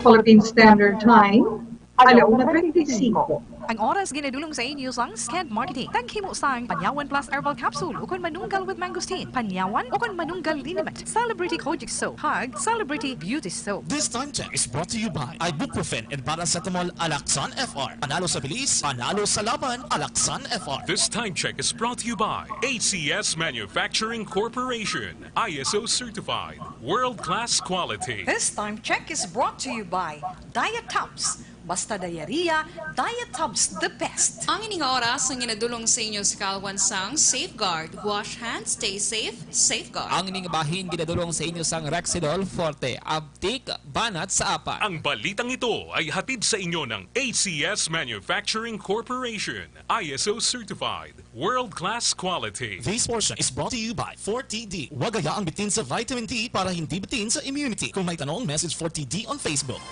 Philippine Standard Time, 1:25. Ang oras ginadulong sa inyo sang Sked Marketing. Taghimo sang Panyawan Plus Herbal Capsule ukon manunggal with mangosteen. Panyawan ukon manunggal liniment. Celebrity Kojic Soap. Hug Celebrity Beauty Soap. This time check is brought to you by Ibuprofen and Paracetamol Alaxan FR. Panalo sa bilis, panalo sa laban, Alaxan FR. This time check is brought to you by ACS Manufacturing Corporation. ISO certified. World-class quality. This time check is brought to you by Diet Tubs. Basta diarrhea, Diet Tubs the best. Ang ining oras ang ginadulong sa inyo sa Kalwansang Safeguard. Wash hands, stay safe, safeguard. Ang ining bahin ginadulong sa inyo sang Rexidol Forte, Abtik, Banat sa Apat. Ang balitang ito ay hatid sa inyo ng ACS Manufacturing Corporation. ISO certified. World-class quality. This portion is brought to you by 4TD. Huwag hayaang bitin sa vitamin D para hindi bitin sa immunity. Kung may tanong, message 4TD on Facebook.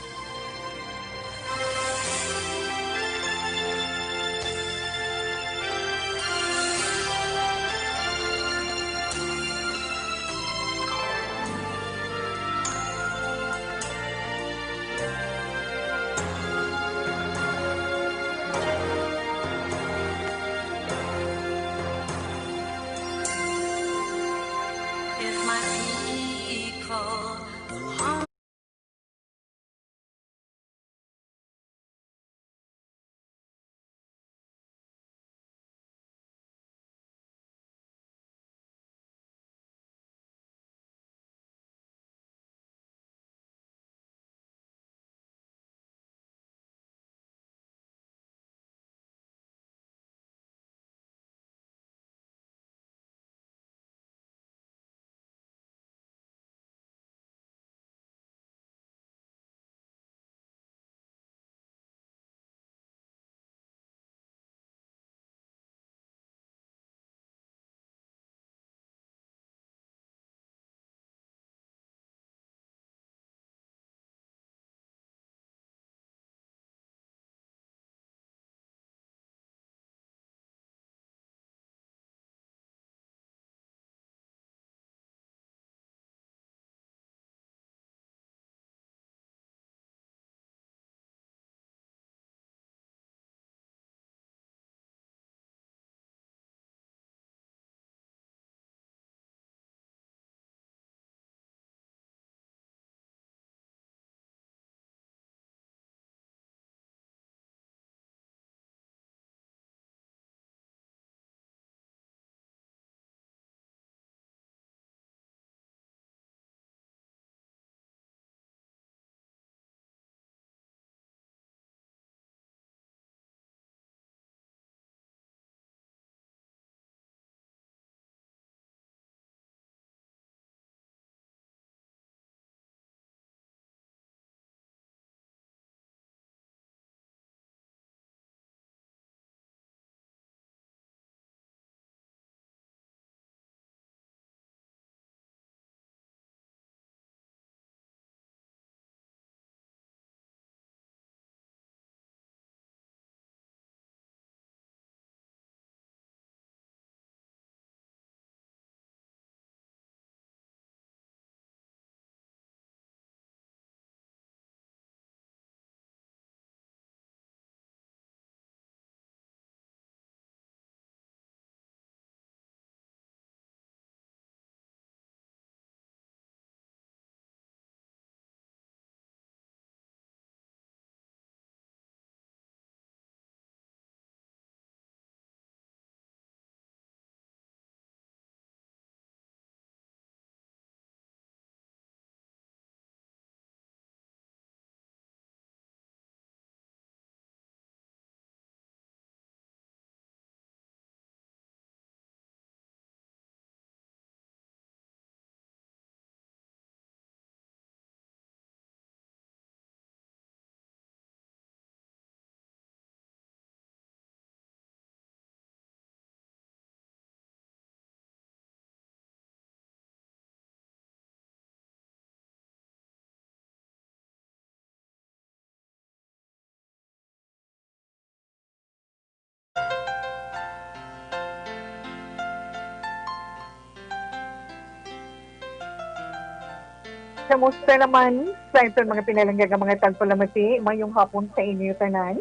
Kamusta naman sa ito mga pinalangga mga tagpalamati, mayong hapon sa inyo tanan.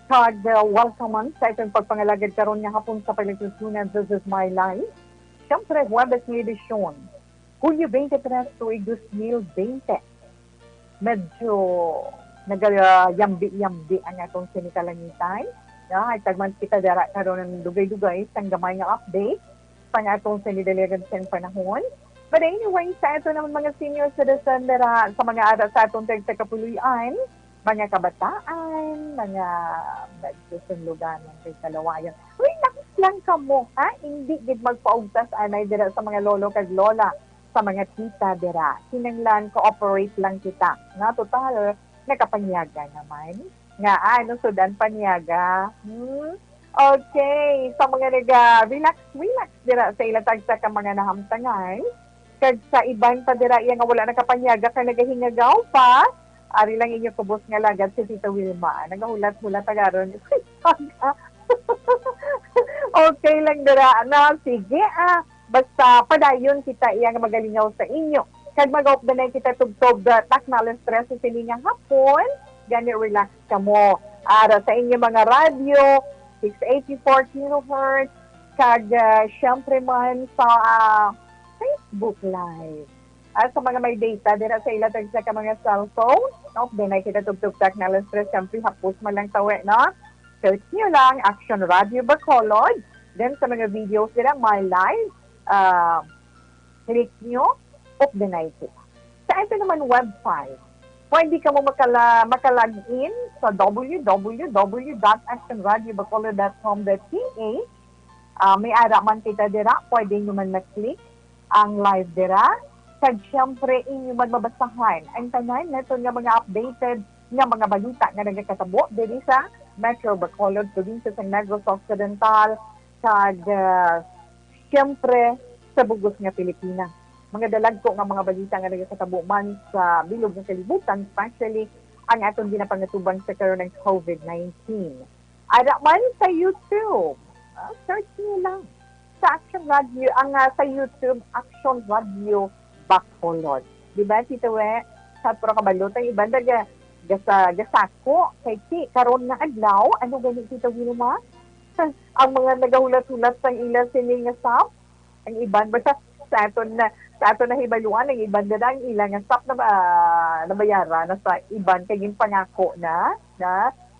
Kag welcome man sa itong pagpangalagad karon nga hapon sa palitusunan This is My Life. Siyempre, Huwebes ng edisyon. Hulyo 23 tuig 2020. Medyo nagayambi-yambi ang atong sinikalangitan. Ay tagman kita dara karon ng dugay-dugay sang gamay nga update sa atong sinidaligan sa panahon. But anyway, sa ito naman mga senior citizen dara sa mga ara sa atong tagtakapuloyan, mga kabataan, mga nagsusunlugan ng kalawayan. Relax lang ka mo, ha? Hindi gid magpaugtas anay dira sa mga lolo kag lola, sa mga tita dira. Kinanglan, cooperate lang kita. Nga total, nakapanyaga naman. Nga ano, sudan panyaga. Okay, sa mga relax dira sa ilatag sa ka mga nahamtangan. Kag sa iban pa dira iya nga wala nakapanyaga kag nagahingagaw pa. Ari lang inyo kubos nga lagad si Tita Wilma. Nagahulat-hulat agaron. Okay lang dira na sige basta padayon kita iya nga magalingaw sa inyo. Kag mag-off na kita tugtog taknalan stress sa siningang hapon. Gani relax ka mo. Ara sa inyo mga radio 684 kHz kag syempre man sa Facebook Live. At sa mga may data, dira sa ilatag sa mga cellphone, no? Then ay kita tugtugtak na lang stress, syempre hapos man lang tawi, no? Search nyo lang, Action Radio Bacolod. Then sa mga videos dira, My Live, click nyo, up the night kita. Sa ito naman website, pwede ka mo makalagin sa www.actionradiobacolod.com.ph. May ara man kita dira, pwede nyo man mag-click ang live dira. Kag syempre inyo man mabasahan ang tanan nato nga mga updated nga mga balita nga nagakatabo diri sa Metro Bacolod, probinsya sa Negros Occidental, kag syempre sa bugos nga Pilipinas. Mga dalagko nga mga balita nga nagakatabo man sa bilog nga kalibutan, especially ang atong ginapangatuban sa karon ng COVID-19. Ara man sa YouTube, search niyo lang sa Action Radio, ang sa YouTube, Action Radio Bacolod. Di ba, Tita We? Sa pro kabalotang iban gasako kay Ti. Karon na adlaw, ano ganit Tita Wilma? Ang mga nagahulat-hulat sa ilang sining nga sap, ang iban, basta sa aton na hibaluan, ang iban na ang ilang nga sap na nabayara na sa iban, kaging pangako na.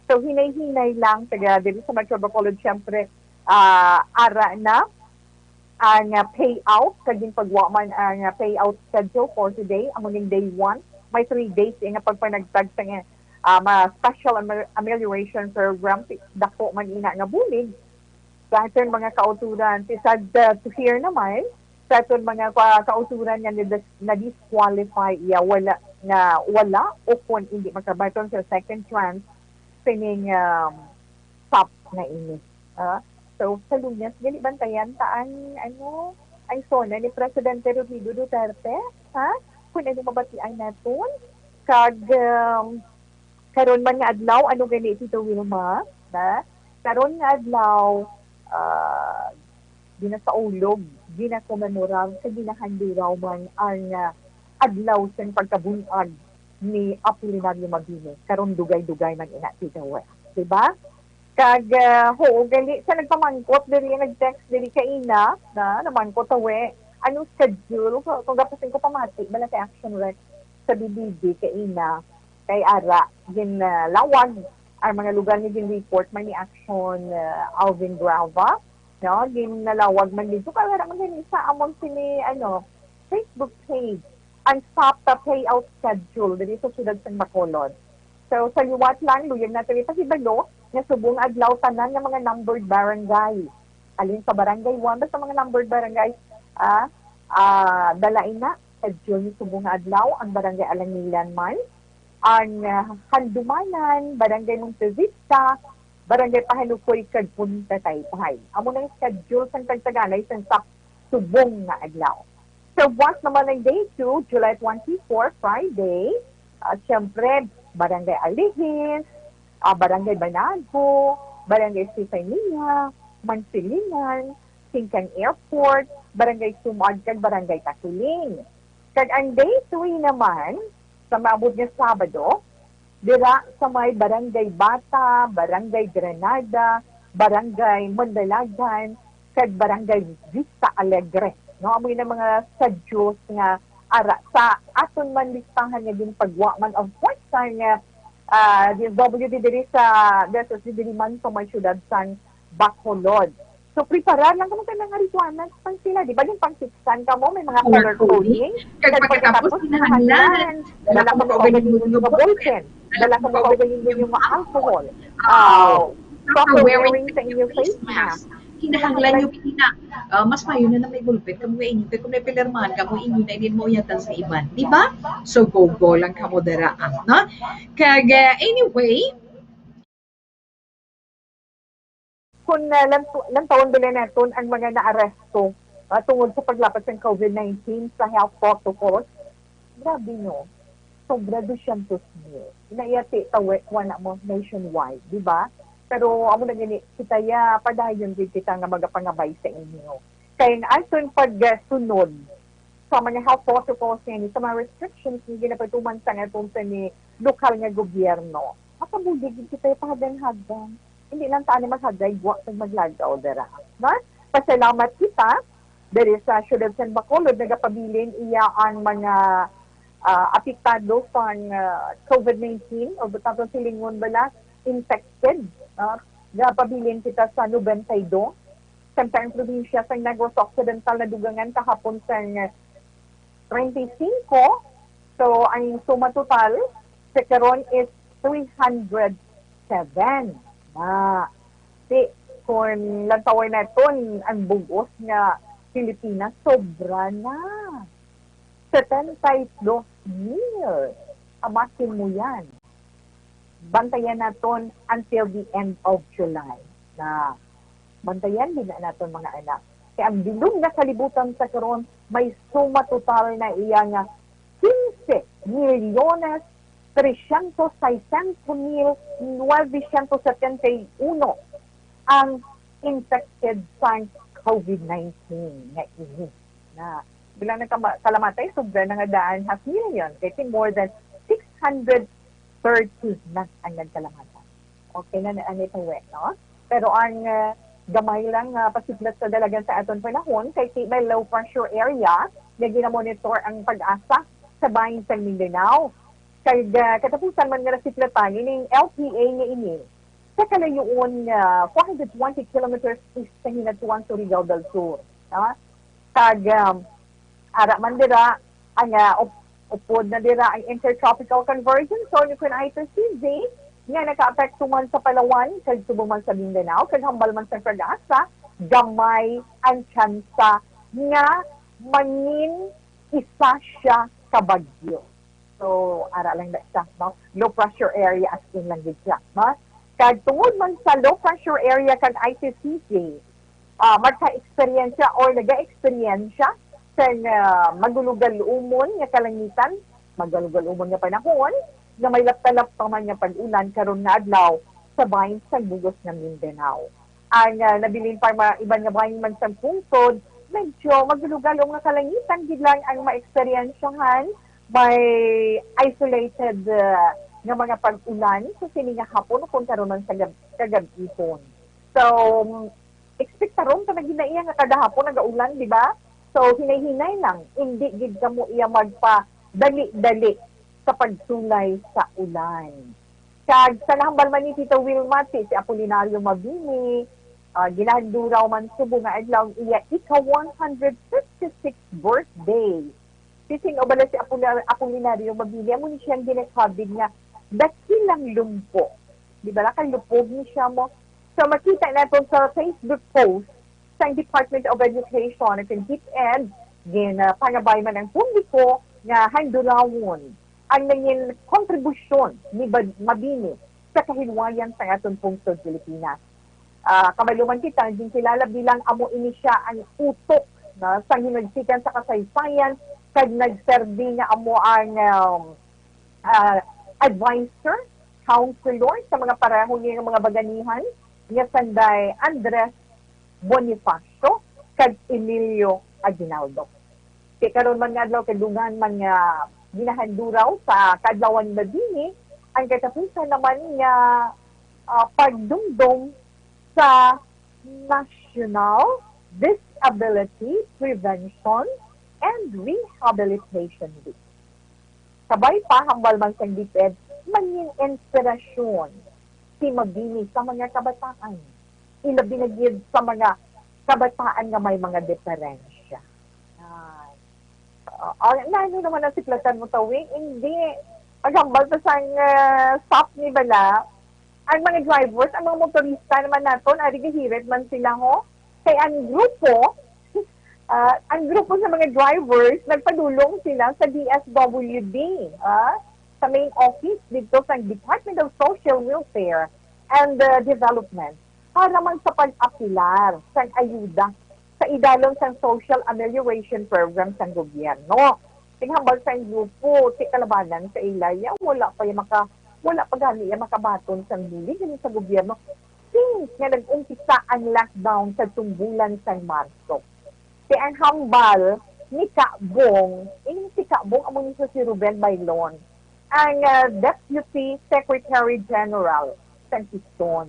So, hinay-hinay lang, taga dito sa Metro Bacolod, syempre, ara na, ang payout, kaging pagwaman ang payout schedule for today, among day 1, may 3 days yung pagpanagtag sa special amelioration program, dako man ina nga bulig, sa aton mga kauturan, sad to hear naman, sa aton mga kauturan nga na-disqualify, wala o kung hindi makabaton sa second chance, sining top na ini. So, sa Lunes, gali bantayan ta ang sona ni Presidente Rodrigo Duterte, ha? Kung ano mabatian natin. Kag, karon man nga adlaw, ano gani Tito Wilma, ha? Karon nga adlaw, ginasaulog, ginakomemorar, sa ginahandiraw man ang adlaw sa pagkabunyag ni Apolinario Mabini. Karon dugay-dugay man ina Tito We. Diba? Kag, gali, sa nagpamangkot, diri nag-text, diri kaina, na namangkot awe, anong schedule, kung gapasin ko pamati, bala kay Action Rec sa BBB kaina, kay Ara, lawag, ang mga lugar ni report man ni Action Alvin Grava, no, nalawag man dito, kaya naman din isa among sini, Facebook page, ang stop the payout schedule, diri sa siyudad sa Bacolod. So, sa liwat lang, luyan natin ipasibalo, nga subong adlaw tanan ng mga numbered barangay. Alin sa barangay 1, basta mga numbered barangay, dalain na, schedule ni subong adlaw, ang barangay Alangilan man, ang Handumanan, barangay Montevista, barangay Pahanukoy, kag Punta Taytay. Amo na yung schedule sa tagtaganay sa subong na adlaw. So, once naman ng day 2, July 24, Friday, siyempre, barangay Alihis, Barangay Banago, Barangay Sifania, Mansilingan, Singkang Airport, Barangay Sumad, kag Barangay Takuling. Kag ang day 3 naman, sa maabot nga Sabado, dira sa may Barangay Bata, Barangay Granada, Barangay Mandalagan, kag Barangay Vista Alegre. No, amoy na mga sadyos nga ara sa aton man listahan nga din pagwa man of course nga DSWD diri sa diri man sa may syudad sang Bacolod. So preparar lang kamo kanang rituanan pang sila, di ba yung pang-siksan ka mo may mga color coding, kag pagkatapos kinahanglan dala ka mo galing yung ballpen, dala ka mo galing yung alcohol. Proper wearing sa inyong face mask. Kinahanglan yung pina. Mas mayo na may gulpit kamo inyo kay kung may pilirmahan kamo inyo na din mo yatan sa iban, di ba? So go lang kamo dara, no? Kag anyway, kung lantawan bilin natin ang mga naaresto tungod sa paglapat ng COVID-19 sa health protocols, grabe no, sobra 200,000. Inayati tawe wala mo nationwide, di ba? Pero amo na gani kita ya padayon gid kita nga magapangabay sa inyo. Kay ason pagsunod sa mga health protocols ni sa mga restrictions ni ginapatuman sa atong ni lokal nga gobyerno. Makabulig gid kita pahagdan-hagdan. Hindi lang taani maghagay wa pag maglagaw dara. No? Pasalamat kita diri sa syudad sa Bacolod nagapabilin iya ang mga apektado sa COVID-19 o butang silingon bala infected. Pabilin kita sa 92 sa probinsya sa Negros Occidental na dugangan kahapon sa 25. So, ang suma total sa karon is 307. Kung lantaway na ito, ang bugos nga Pilipinas, sobra na. 72,000. Amasin mo yan. Bantayan naton until the end of July. Na bantayan din na naton mga anak. Kaya ang bilog na kalibutan sa karon may suma total na iya nga 15,360,971 ang infected sa COVID-19 nga ini. Na bilang nakalamatay, sobra na nga daan half million. Kasi more than 630 na ang nagkalamatan. Okay na ito, no? Pero ang gamay lang pasiglat sa dalagan sa aton panahon kay may low pressure area na ginamonitor ang pag-asa sa bahin sa Mindanao. Kay katapusan man nga nasiklatan ining LPA nga ini sa kalayuon 420 kilometers east sa hinatuan sa Surigao del Sur. No? Kag ara man dira ang upod na dira ang intertropical convergence so kun ay to CZ nga naka-apekto man sa Palawan kag subong man sa Mindanao kag hambal man sa pag-asa gamay ang tsansa nga mangin isa siya ka bagyo. So ara lang na siya, no? Low pressure area as in lang gid siya, no? Kag tungod man sa low pressure area kag ICCJ magka-eksperyensya or naga-eksperyensya sa magulugal-umon nga kalangitan, magulugal-umon nga panahon, na may laptalap pa man nga pag-ulan karon nga adlaw sa bahin sa bugos ng Mindanao. Ang nabilin pa iban nga bahin man sa pungsod, medyo magulugal-um nga kalangitan, gid lang ang ma-eksperyensyahan, may isolated nga mga pag-ulan sa sini nga hapon kung karon man sa kagab-ihon. So, ekspektaron ka na ginaiya nga kada hapon nagaulan, di ba? So, hinay-hinay lang. Hindi gid ka mo iya magpa dali-dali sa pagsulay sa ulan. Kag sa nahambal man ni Tita Wilma, si Apolinario Mabini, ginaduraw man subo nga adlaw iya ika-156 birthday. Sising obala si Apolinario Mabini, amo ni siyang ginakabig nga dakilang lumpo. Di ba? Lupog ni siya mo. So, makita natin sa Facebook post sa Department of Education at yung DepEd, pangabay man ang publiko nga handulawon ang nanging kontribusyon ni Mabini sa kahinwayan sa atong pungsod Pilipinas. Kamaluman kita, din kilala bilang amo ini siya ang utok na sa hinagsikan sa kasaysayan kag nagserbi nga amo ang advisor, counselor sa mga parehong ng mga baganihan nga sanday Andres Bonifacio kag Emilio Aguinaldo. Kaya karon man nga adlaw kay dungan man nga ginahanduraw sa kadlawan na dinhi, ang katapusan naman nga pagdumdum sa National Disability Prevention and Rehabilitation Week. Sabay pa hambal man sa DepEd, mangin inspirasyon si mabini sa mga kabataan. Ilabi na gid sa mga kabataan nga may mga diferensya. Ano naman ang siklatan mo tawing? Hindi. Paghambal pa sa stop ni Bala, ang mga drivers, ang mga motorista naman naton, ari gahirit man sila ho. Kay ang grupo sa mga drivers, nagpadulong sila sa DSWD, sa main office dito sa Department of Social Welfare and Development para man sa pag-apilar sa ayuda sa idalong sa social amelioration program sa gobyerno. Tinghambal sa grupo, ti kalabanan sa ilaya, wala pa gani yung makabaton sa bulig sa gobyerno since nga nag-umpisa ang lockdown sa tumbulan sa Marso. Kaya ang hambal ni Kabong, si Kabong amo ni si Ruben Bailon, ang Deputy Secretary General sa Kiston.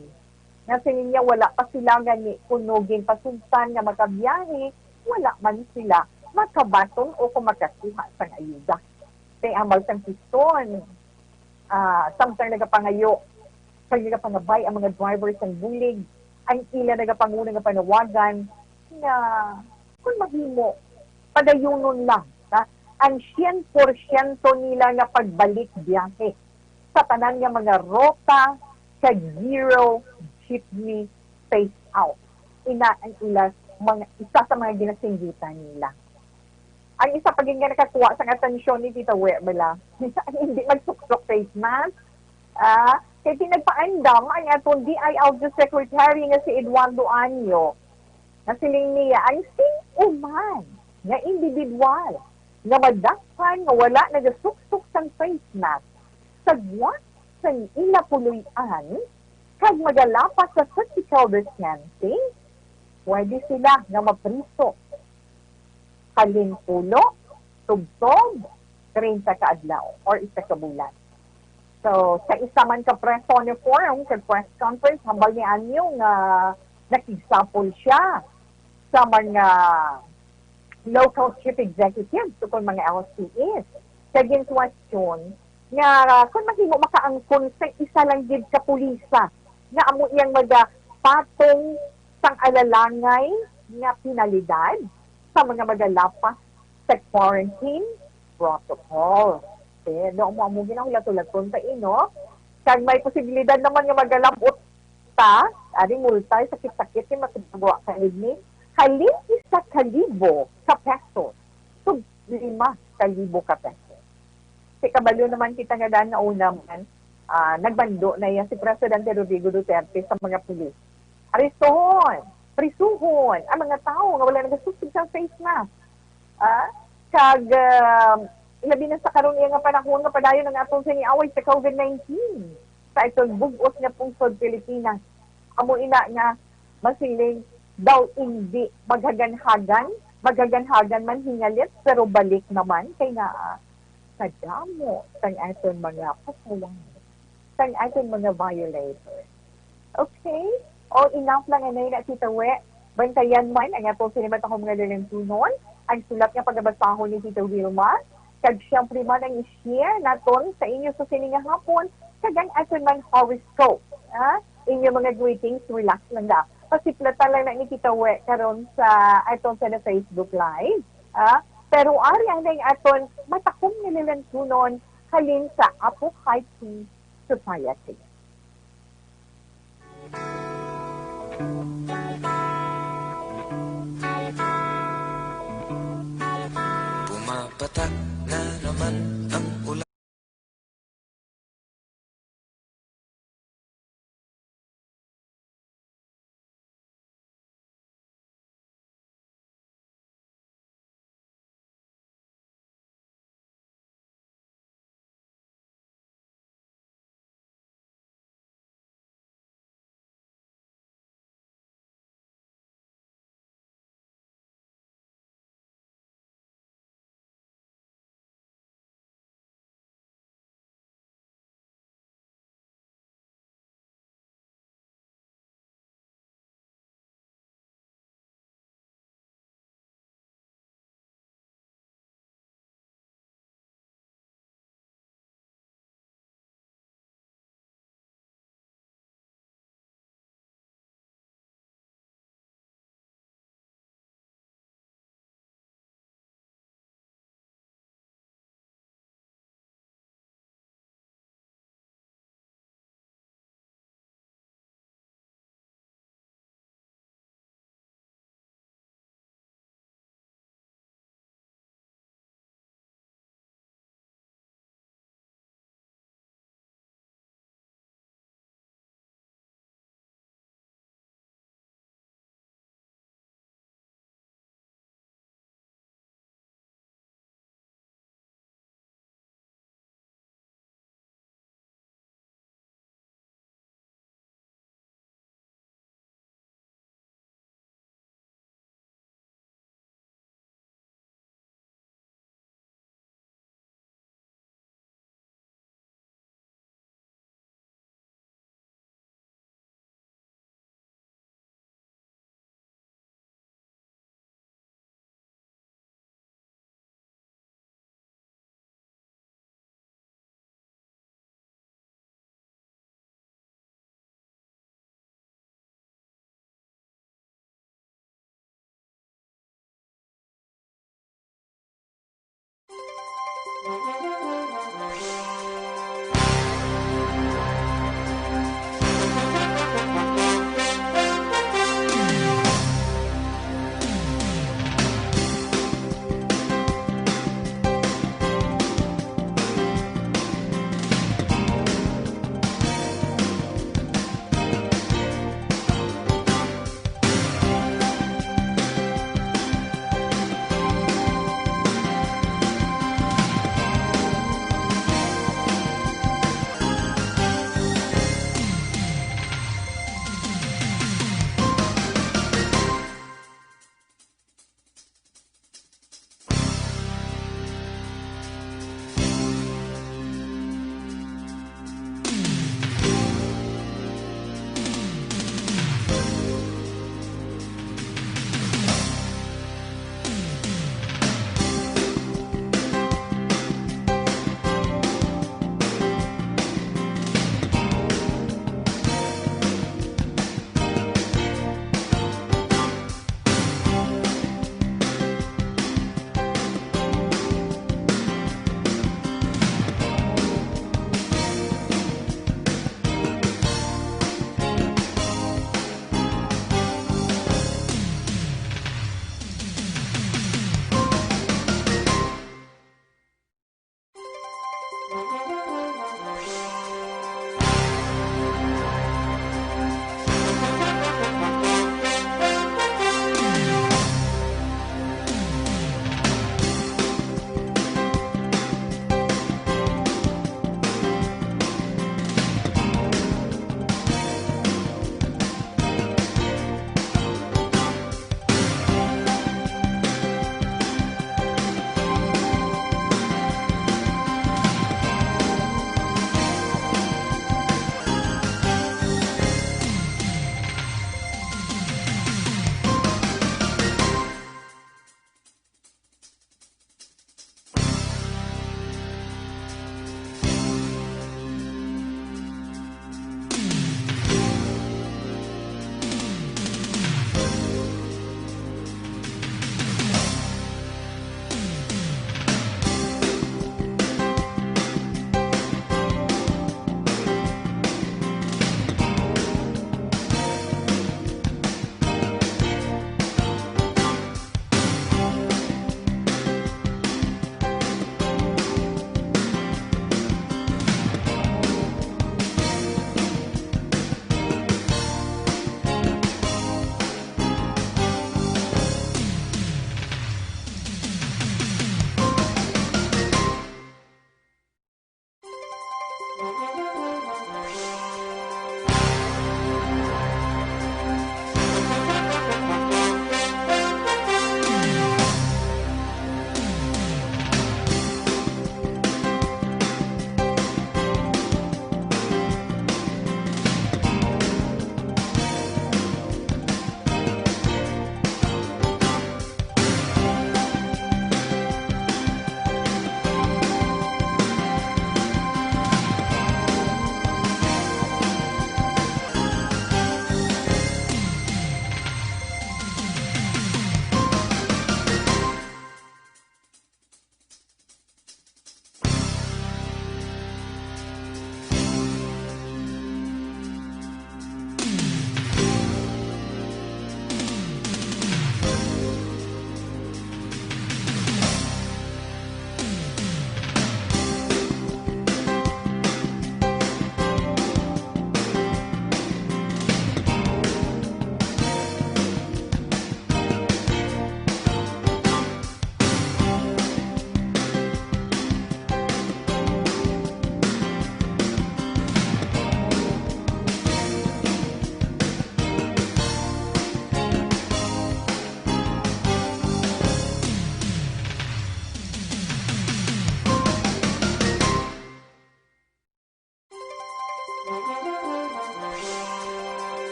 Nasa niya wala pa sila gani kunogin pasuntan nga makabiyahe, wala man sila makabaton o kung makakuha sa ayuda. Kaya amal sa Kiston, samtang nagapangayo, pag nagapangabay ang mga drivers ng bulig, ang ila nagapanguna nga panawagan na kung mahimo, padayunon lang, ang 100% nila nga pagbalik biyahe sa tanan nga mga rota sa zero jeepney phase out. Ina ang ilas, isa sa mga ginasinggitan nila. Ang isa paging nga nakakuha sa atensyon ni Tita Wilma, hindi magsuksok face mask, kaya tinagpaandam ang atong DILG Secretary nga si Eduardo Anyo, na siling niya ang uman nga individual nga madakpan nga wala nagasuksok sang face mask sagwa sa ila puluyan kag magalapas sa physical distancing, pwede sila nga mapriso halin pulo, tubtob, 30 ka adlaw or isa ka bulan. So, sa isa man ka press on forum, sa press conference, hambal ni Anyo nga nakigsapol siya sa mga local chief executives o kung mga LCEs. Kaging question nga kung mahimo makaangkon sa isa lang gid ka pulisa nga amo iyang magapatong sang alalangay nga pinalidad sa mga magalapas sa quarantine protocol. No mo ginahulaton sa ino kag may posibilidad naman nga magalabot ta ading multay sakit-sakit ni matugwa ka ni halin 1,000 ka pesos sub 5,000 ka pesos. Si kabalo naman kita nga daan na una man nagbando na yan si Presidente Rodrigo Duterte sa mga pulis. Aristohon, prisuhon ang mga tao nga wala nagasubsig sa face mask. Kag ilabi na sa karon nga panahon nga padayon ang atong siniaway sa COVID-19 sa itong bugos nga pungsod Pilipinas. Amo ina nga masiling daw hindi maghaganhagan man hingalit pero balik naman kay nga kadamo sang aton mga pasawan, sang aton mga violators. Okay? O enough lang anay na Tita We. Bantayan man ang atong sinimat akong mga lilimtunon, ang sulat nga pagbabasahon ni Tita Wilma, kag siyempre man ang i-share naton sa inyo sa sininga hapon, kag ang aton man horoscope. Inyo mga greetings, relax lang da. Pasiplatan lang na ni Tita We karon sa aton sa Facebook Live. Pero ari ang dahil aton matakong nililantunon halin sa Apo Hiking Society. Pumapatak na naman ang ulan.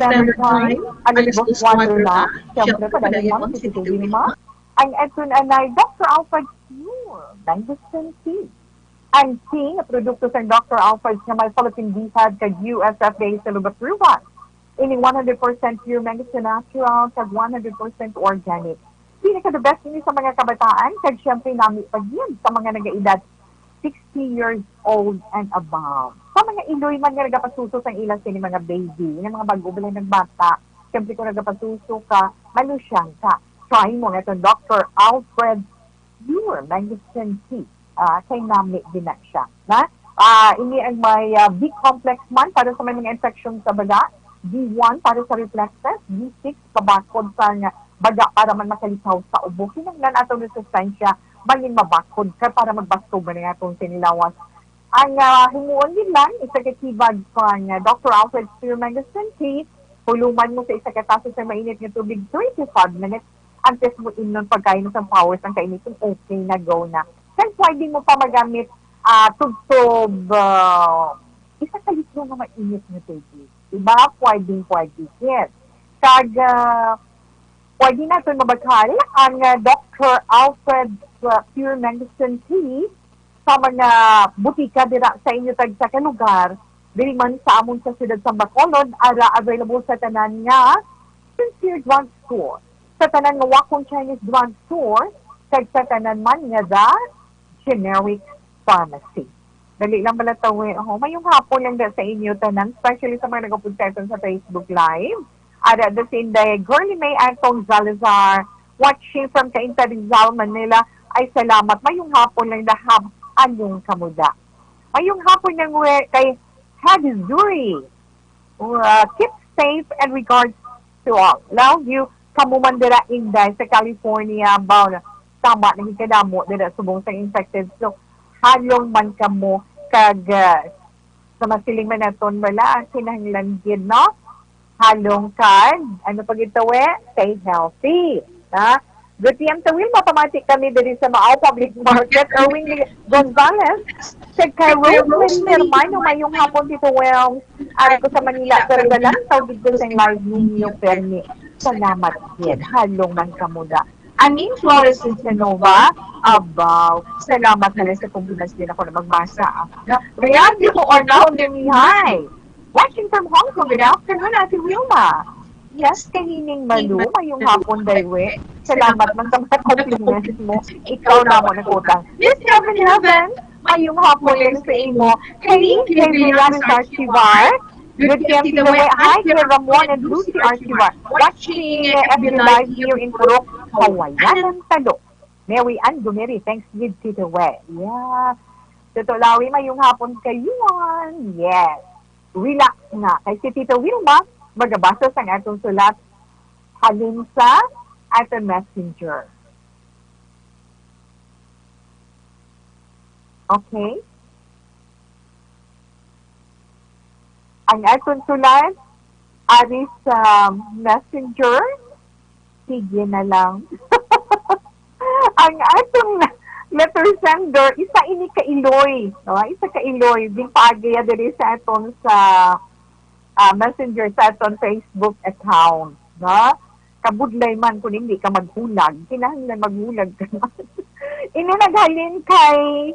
Standard Time, alas 2 na. Siyempre, padayon mo si Tita Wilma. Ang eto na Dr. Alfred Pure, Mangusten Tea. Ang tea na produkto sa Dr. Alfred na may Philippine Vihad kag USFA sa lubapruwan. Ini 100% pure Mangusten natural kag 100% organic. Pinaka the best ini sa mga kabataan kag siyempre nami pag yan sa mga nagaedad 60 years old and above. Sa mga Iloy man nga nagapasuso sa ilang sini mga baby, yung mga bago ba ng bata, siyempre kung nagapasuso ka, malusyang ka. Try mo nga itong Dr. Alfred Pure Mangusten Tea. Kay nami din na siya. Ini ang may B-complex man para sa may mga infection sa baga, B1 para sa reflexes, B6 kabakod sa baga para man makalitaw sa ubo. Kinanglan atong resistensya, maging mabakod ka para magbasto ba na atong sinilawas. Ang himuon din lang, isa katibag pang Dr. Alfred Pure Mangusten Tea, huluman mo sa isa kataso sa mainit ng tubig 25 minutes, antes mo inon pagkain sa powers ang kainitin, okay na, go na. Kaya pwede mo pa magamit tugtog isa ka litro na mainit na tubig. Diba? Pwede. Yes. Kag pwede natin mabagkal ang Dr. Alfred Pure Mangusten Tea sa mga butika dira sa inyo tag sa lugar. Dili man sa amon sa siyudad sa Bacolod, ara available sa tanan nga sincere drugstore. Sa tanan nga wakong Chinese drugstore, kag sa tanan man nga generic pharmacy. Dali lang pala tawi. Mayong hapon lang sa inyo tanan, especially sa mga nagapunta sa Facebook Live. Ada the same day, Girlie May Antong Zalazar, watching from Cainta Rizal, Manila. Ay salamat. Mayong hapon lang dahab anyong kamuda. Mayong hapon lang kay Hadi Zuri. Keep safe and regards to all. Love you. Kamumandira Inday sa California. Tama na hikadamo dira subong sa infected. So, halong man kamo kag sa masiling man naton wala kinahanglan gid no? Halong kag ano pag itawe? Stay healthy. Good PM to Wilma, pamatik kami diri sa Maaw Public Market. Erwin Gonzalez. Kay Rose Hermano, mayong hapon dito well. Ari ko sa Manila. Pero galang tawag dito sa live ninyo, Perni. Salamat din. Halong man kamuda. Aning Flores Sinova, abaw. Salamat na lang sa kumbinas din ako na magbasa. Reality ko or now, hi. Watching from Hong Kong, good afternoon, Ate Wilma. Yes, kahining Malu, mayong hapon daywe. Salamat man sa mga compliments mo. Ikaw na mo nagutang. Yes, Heaven, mayong hapon din sa imo. Kahining Villaris Archivar. Good PM to the way. Hi, Kuya Ramon and Lucy Archivar. Watching FB Live here in Purok, Hawayan, Talo. Mary Ann Gumeri, thanks with Tita Way. Yeah. Tito Lawi, mayong hapon kayuan. Yes. Relax na. Kay si Tita Wilma, magabasa sa atong sulat halin sa atong messenger. Okay? Ang atong sulat ari sa messenger, sige na lang. Ang atong letter sender, isa ini ka Iloy. No? Isa ka Iloy. Din paagaya diri sa atong sa messenger sa atong Facebook account. No? Kabudlay man kung hindi ka maghulag. Kinahanglan maghulag ka man. Ini naghalin kay,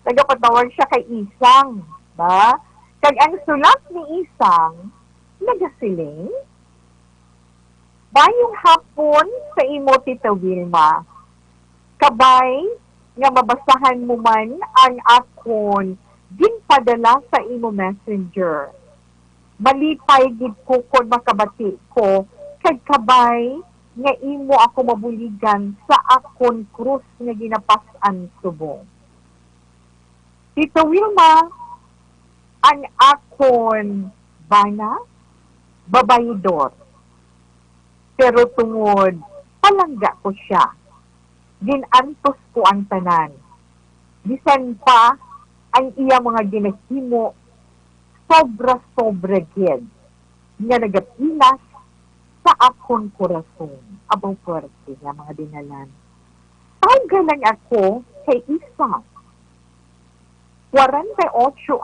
nagapatawag siya kay Isang. Ba? Kag ang sulat ni Isang, nagasiling, bayong hapon sa imo, Tita Wilma, kabay nga mabasahan mo man ang akon ginpadala sa imo messenger. Malipay gid ko kung makabati ko, kag kabay nga imo ako mabuligan sa akon krus nga ginapas-an subong. Tita Wilma, ang akon bana, babayidor. Pero tungod, palangga ko siya. Ginantos ko ang tanan. Bisan pa, ang iya mga ginahimo, sobra-sobra gid. Nga nagapilas sa akon korason. Abaw puwerte nga mga dinalan. Tawag lang ako kay isa. 48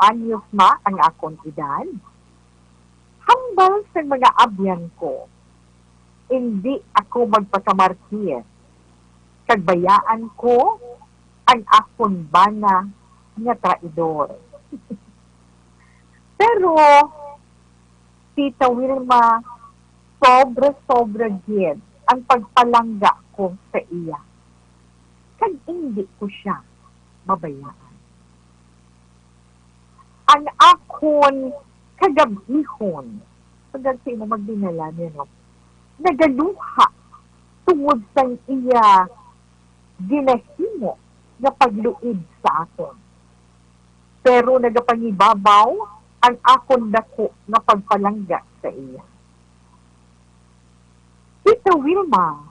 anyos ma ang akong edad. Hambal sa mga abyan ko, hindi ako magpakamartir. Kagbayaan ko ang akon bana nga traidor. Pero, Tita Wilma, sobra-sobra gid ang pagpalangga ko sa iya. Kag hindi ko siya mabayaan. Ang akon kagabihon, pagkat sino magdinala niya, no? Nagaluha tungod sa iya ginahimo na pagluid sa aton. Pero nagapangibabaw ang akon dako na pagpalangga sa iya. Tita Wilma,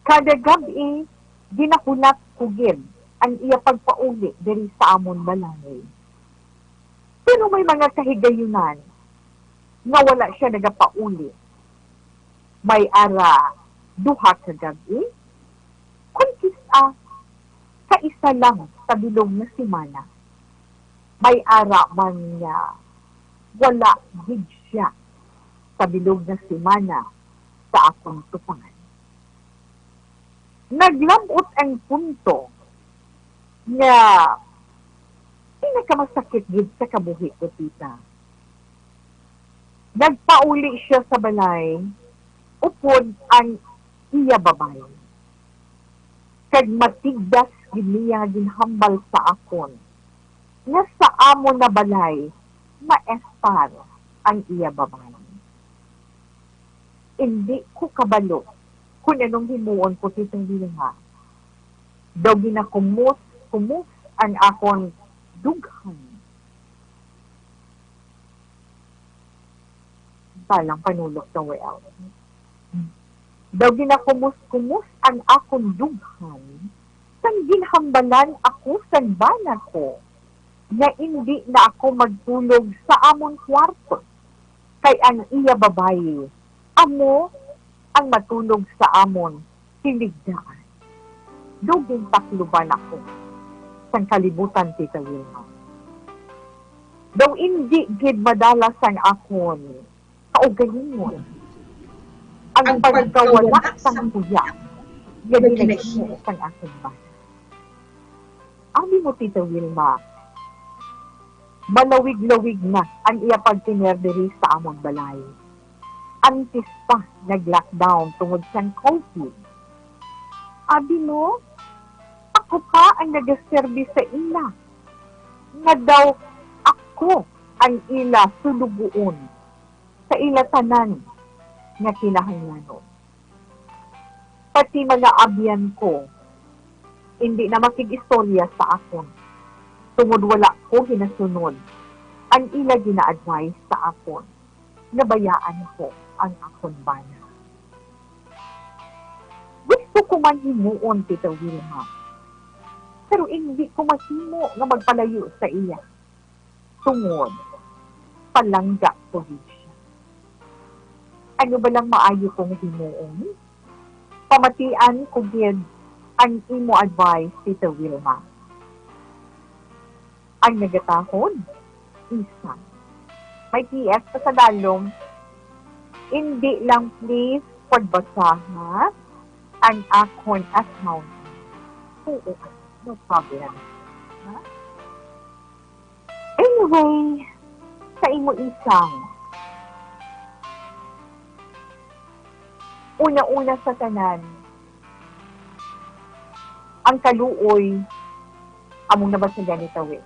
kada gabi ginahulat ko gid ang iya pagpauli diri sa amon balay. Pero may mga kahigayunan na wala siya nagapauli. May ara duha ka gabi, kung kisa kaisa lang sa bilog na simana. May ara man niya wala gid siya sa bilog na simana sa akong tupangan. Naglambot ang punto nga pinakamasakit gid sa kabuhi ko, tita. Nagpauli siya sa balay upod ang iya babay. Kag matigdas gid niya ginhambal sa akon nga sa amo na balay maespar ang iya babay. Hindi ko kabalo kung anong himuon ko titong Wilma. Daw ginakumus ang akon dughan. Balang panulok sa way out. Daw ginakumus ang akon dughan sang ginhambalan ako sa bana ko na hindi na ako magtulog sa amon kwarto kay ang iya babae amo ang matulog sa amon hiligdaan. Duging takluban ako sang kalibutan, Tita Wilma. Daw hindi gid madalas ang akon kaugalingon ang pagkawala sang kuya nga ginahimo sang akong bana. Abi mo, Tita Wilma, malawig-lawig na ang iya pagtiner diri sa among balay. Antes pa nag-lockdown tungod sa COVID. Abi mo, ako pa ang nag-service sa ila. Nga daw ako ang ila sulubuon sa ila tanan nga kinahanglanon. Pati mga abyan ko, hindi na makig-istorya sa akon. Tungod wala ko ginasunod ang ila gina-advise sa akon. Nabayaan ko ang akon bana. Gusto ko man himuon, Tita Wilma. Pero hindi ko mahimo nga magpalayo sa iya. Tungod, palangga ko siya. Ano ba lang maayo kong himuon? Pamatian ko gid ang imo advice, Tita Wilma. Ang nagatahon, isa. May PS pa sa dalong, hindi lang please pagbasa ha ang akon account. Oo, no problem. Ha? Anyway, sa imo isang, una-una sa tanan, ang kaluoy, among nabasa ganito sa iyo.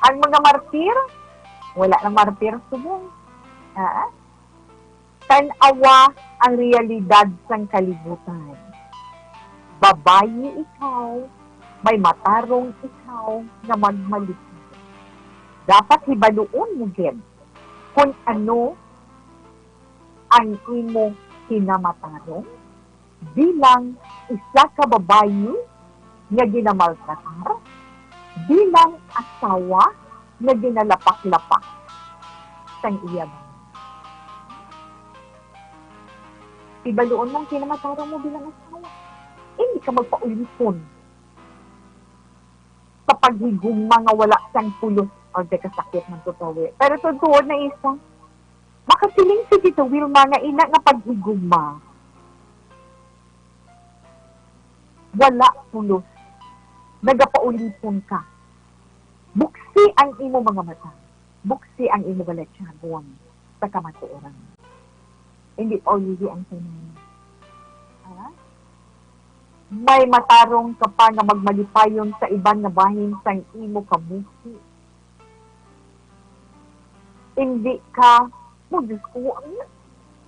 Ang mga martir, wala nang martir subong. Ha? Tanawa ang realidad sang kalibutan. Babayi ikaw, may matarong ikaw na magmalikid. Dapat hibaluon mo gid kung ano ang imo kinamatarong bilang isa ka babayi nga ginamaltratar, bilang asawa na ginalapak-lapak sa iya ba. Ibaluon mong kinamatarong mo bilang asawa. Hindi ka magpaulipon sa paghigong mga wala sang pulos O, di kasakit man totoo. Pero tutuod na isa, makasiling si Tita Wilma nga ina nga paghigugma. Wala pulos. Nagapaulipon ka. Buksi ang imo mga mata. Buksi ang imo balatsyagon sa kamatuoran. Hindi pa ulihi ang sinay. Ha? May matarong ka pa nga magmalipayon sa ibang nga bahin sang imo kabuhi. Hindi ka, Diyos ko,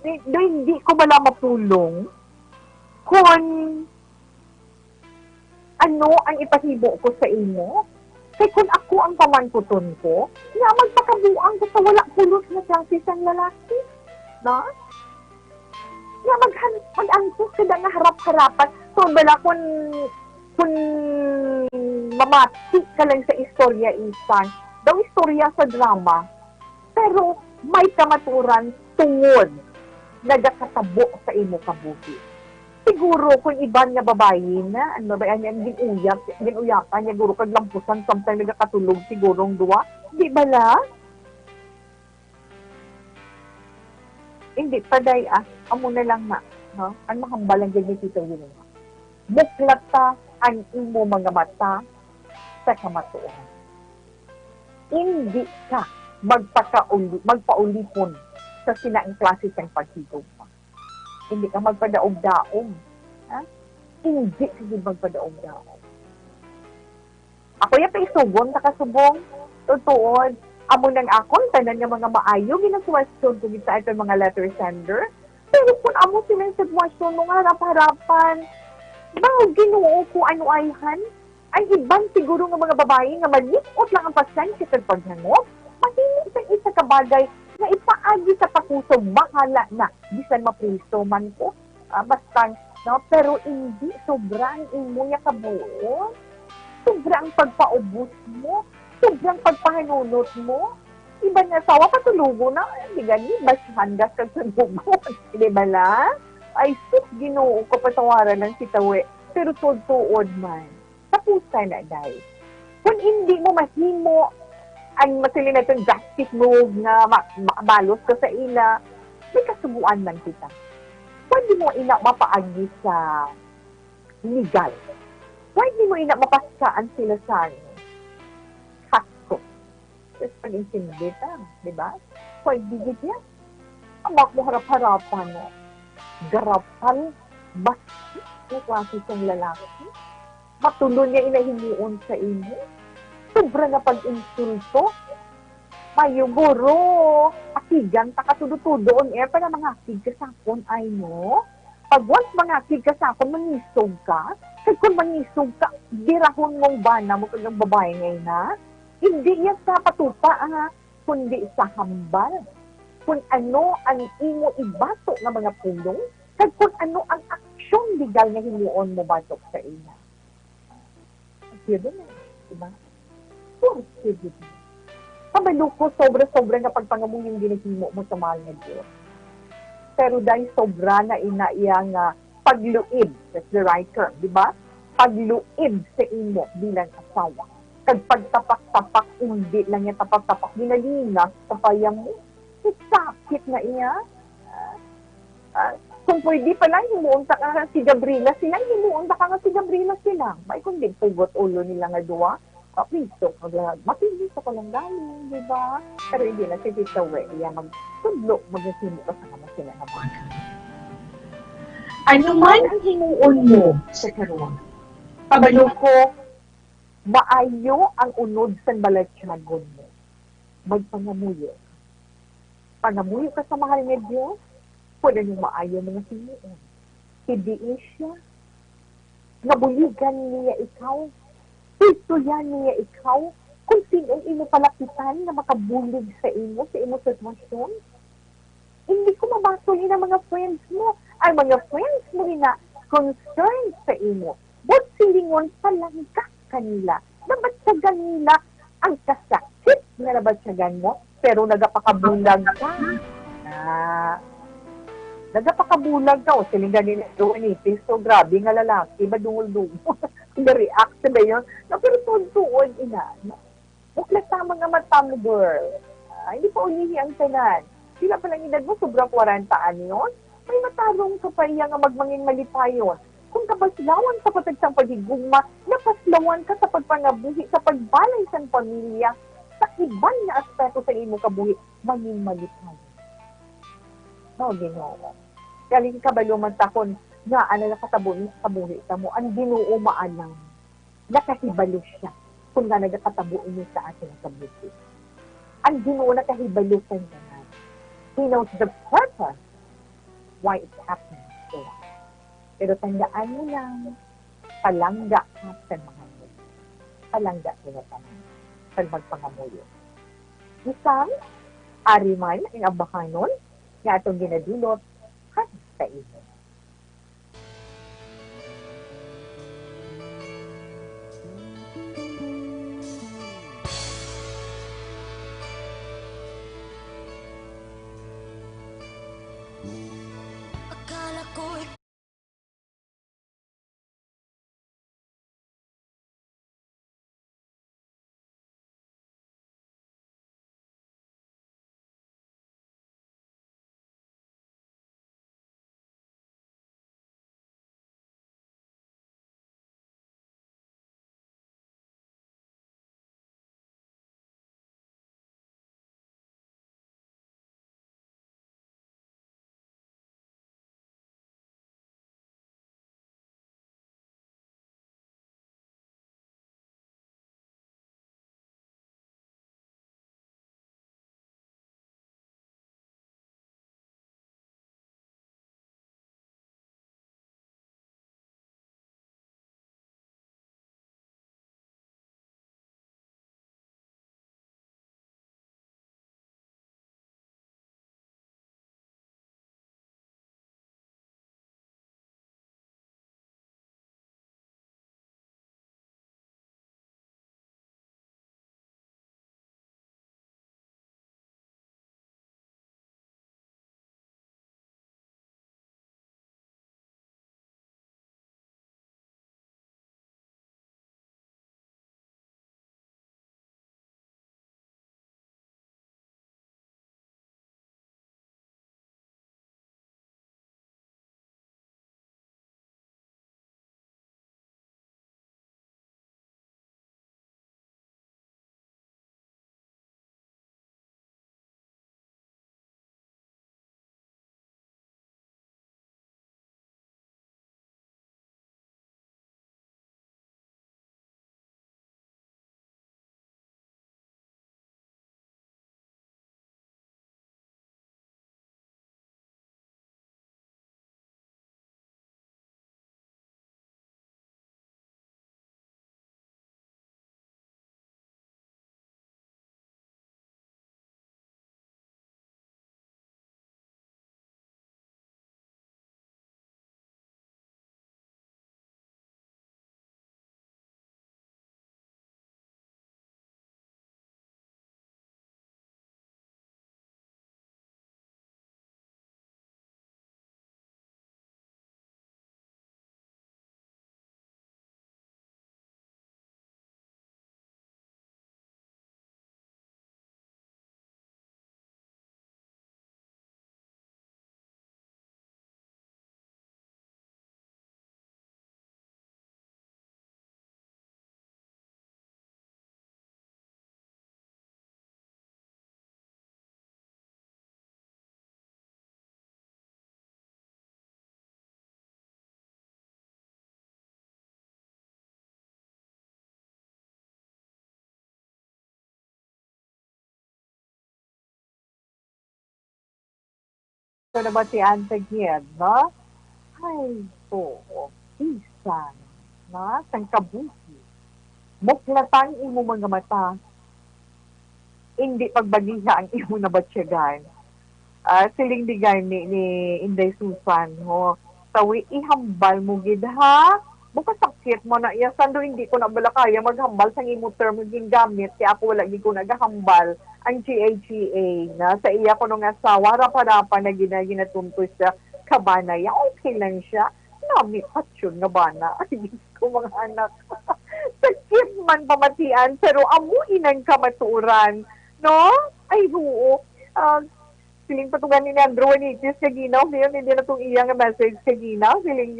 hindi ko wala mapulong kung ano ang ipahibo ko sa imo. Kaya kung ako ang pamangkuton ko, nga magpakabuang ko sa wala pulos na klase sang lalaki. Na? Nga mag-angkos ka na harap-harapan. So, bala kung mamati ka lang sa istorya isan, daw istorya sa drama, pero may kamaturan tungod nagakatabo sa imo kabuhi. Siguro kung iban nga babae na, ano ba yan, ginuyakan niya, guro kag lampusan, sometimes nagakatulog sigurong duwa. Di ba la? Hindi, paday amo na lang na, no? Ang mahambalang ganyan Tita Wilma. Buklata ang imo mga mata sa kamatuoran. Hindi ka magpaulipon sa sinaing klase ng paghigog mo. Hindi ka magpadaog-daog. Ha? Hindi ka magpadaog-daog. Ako yung paisubong, nakasubong, tutuod, amo nang akon, tanan nga mga maayo, ginaswasyon kung sa ito mga letter sender. Pero kung amo silang sitwasyon, mga harap-harapan, ginuo ko ano ayhan, ay iban siguro ng mga babae nga malikot lang ang pasensya sa paghangop, mahinig sa isa kabagay na ipaagi sa pakusog, bahala na, bisan mapriso man ko, basta, no? Pero hindi sobrang imo ya kabuo, sobrang pagpaubos mo, sobrang pagpahanunot mo, iba na sawa patulugo na, hindi gani, basahan gas kag tulugo, hindi ba la? Ay, sus, ginoo ko patawaran ng sitawe, pero tuod man, tapusan na dahil. Kung hindi mo mahimo ang masilin na itong drastic move na mabalos ka sa ila, may kasubuan man kita. Pwede mo ina mapaagi sa legal. Pwede mo ina mapasaan sila sa kasto. Tapos pag-intindi ka, di ba? Pwede git yan. Amak mo harap-harapan mo. Garapal, basti, na klase ng lalaki. Matuloy niya inahimuon sa inyo. Sobra na pag-insulto. Mayuguro, akigan, takatudo-tudoon, para mga akig ka sa akon, ay no? Pag once mga akig ka sa akon, manisog ka, kaya kung manisog ka, dirahon mong bana mo kung babae ngayon na, hindi yan sa patupa, kundi sa hambal. Kung ano ang imo ibato ng mga pulong, kaya kung ano ang aksyon legal na himuon mo batok sa ina. Sige na, diba? Kabalo ko, sobra-sobra na pagpangamong yung ginahimo mo sa mahal na Diyos. Pero dahil sobra na inaiyang pagluib, that's the right term, di ba? Pagluib sa imo bilang asawa. Kag pagtapak-tapak, hindi lang yung tapak-tapak, ginalinas sa payang mo. Sakit na iya. Kung pwede pala, himuunta ka si Gabriela sila, himuunta ka si Gabriela sila. May kung din pugot ulo nila nga duwa, piso, mapili ko lang galing, di ba? Pero hindi na si Tita Welia magtudlo, mag-asimo ka sa kama sila naman. Ano man ang himuon mo sa karuan? Pabalo ko, maayo ang unod sa balatsyagon mo. Magpangamuyo. Pangamuyo ka sa mahal ni Diyos, pwede niyong maayo mga himuon. Hindi siya. Nabuligan niya ikaw. Ito yan niya ikaw, kung sino imo palapitan na makabulig sa imo sitwasyon. Hindi ko mabasol ang mga friends mo. Ay, mga friends mo na concerned sa imo. But silingon pa lang ka kanila. Nabatsagan nila ang kasakit na nabatsagan mo, pero nagapakabulag ka. Nagapakabulag ka, o silingan nila doon so grabe nga lalaki, badungol-dungol. Na-react ba yun? No, pero tuod ina. Buklat tama mga matang girl. Hindi pa ulihi ang tanan. Sila pa lang edad mo, sobra 40 anyon. May matarong sa paiya nga magmangin malipayon. Kung kapaslawan sa patagsang pagigugma, napaslawan ka sa pagpangabuhi, sa pagbalay sa pamilya, sa iban na aspeto sa imo kabuhi, mangin malipayon. No, Ginoo. Galing kabalo man takon nga ana nakatabuhi sa mo, ang Ginoo maalam. Nakahibalo siya kung nga nagkatabuhin niya sa atin sa buhay. Ang Ginoo nakahibalo sa niya. He knows the purpose why it's happening to us. Pero tandaan mo lang, palangga ka sa mga mulo. Palangga ka na tanan sa magpangamuyo. Isang, ariman ang abahanon nga atong ginadulot sa iyo. Akala ko Ito naman si Antagid, no? Ay, po, isa, na, sang kabuhi. Muklatan imo mga mata, hindi pagbagiha ang imo na batsyagan. Siling digay ni Inday Susan, ho. Sawi, ihambal mo gid ha? Bukas sakit mo na iya. Sando hindi ko na bala kaya maghambal sa imo term yung gamit. Kaya ako wala ko nagahambal ang GHEA na sa iya ko nung asawa. Rapa-rapa na ginatuntoy sa kabana. Ya, okay lang siya. Nami, patsyon nga bana. Ay, ko mga anak. sakit man pamatian, pero amuin ang kamaturan. No? Ay, oo. Siling patugan ni Andrew Anitis sa ginaw, ngayon hindi na itong iyang message sa ginaw, siling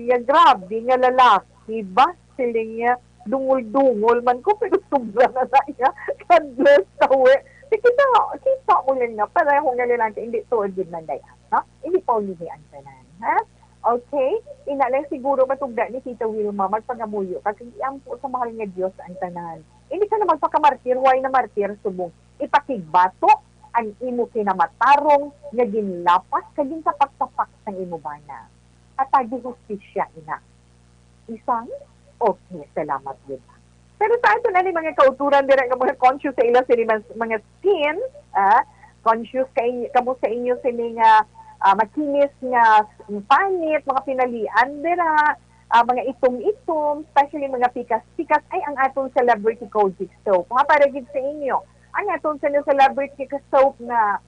niya grabe nga lalaki ba? Siling niya dungol-dungol man ko, pero sobra na na niya. God bless tawe. Kita mo lang na, pareho nga lalaki, hindi tuod yun na dayan. No? Hindi pa ulihian ka na. Ha? Okay? Inalang siguro matugda ni Tita Wilma, magpangamuyo, kasi iyang po sa mahal nga Diyos ang tanan. Hindi ka na magpakamartir, why na martir subong? Ipakigbato ang imo kinamatarong nga ginlapas kaging tapak-tapak sang imo bana. At agi hustisya ina. Isang, okay, salamat yun. Pero sa ito na ni mga kauturan dira nga mga conscious sa ila sini mga skin, conscious kamo sa inyo sini nga makinis nga panit, mga pinalian dira, mga itom-itom, especially mga pikas-pikas ay ang atong celebrity kojic soap. Mga para gid sa inyo, ang atong celebrity soap na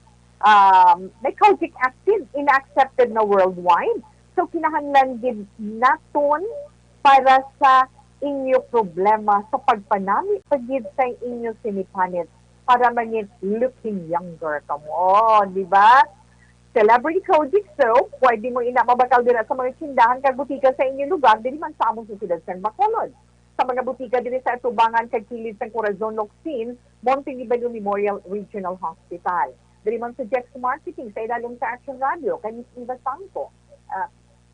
may kojic acid, ina-accepted na worldwide. So kinahanglan gid naton para sa inyo problema sa pagpanami pagid sa inyo sinipanit para mangit looking younger kamo, di ba? Celebrity Kojic Soap, pwede mo inamabakal din sa mga tindahan kag butika sa inyong lugar, dili man sa among susidad sa Bacolod. Sa mga butika din sa Tubangan kag kilid sa Corazon Locsin, Monte Libanyo Memorial Regional Hospital. Dili man sa Jex Marketing sa idalong sa Action Radio kay Miss Eva Santo.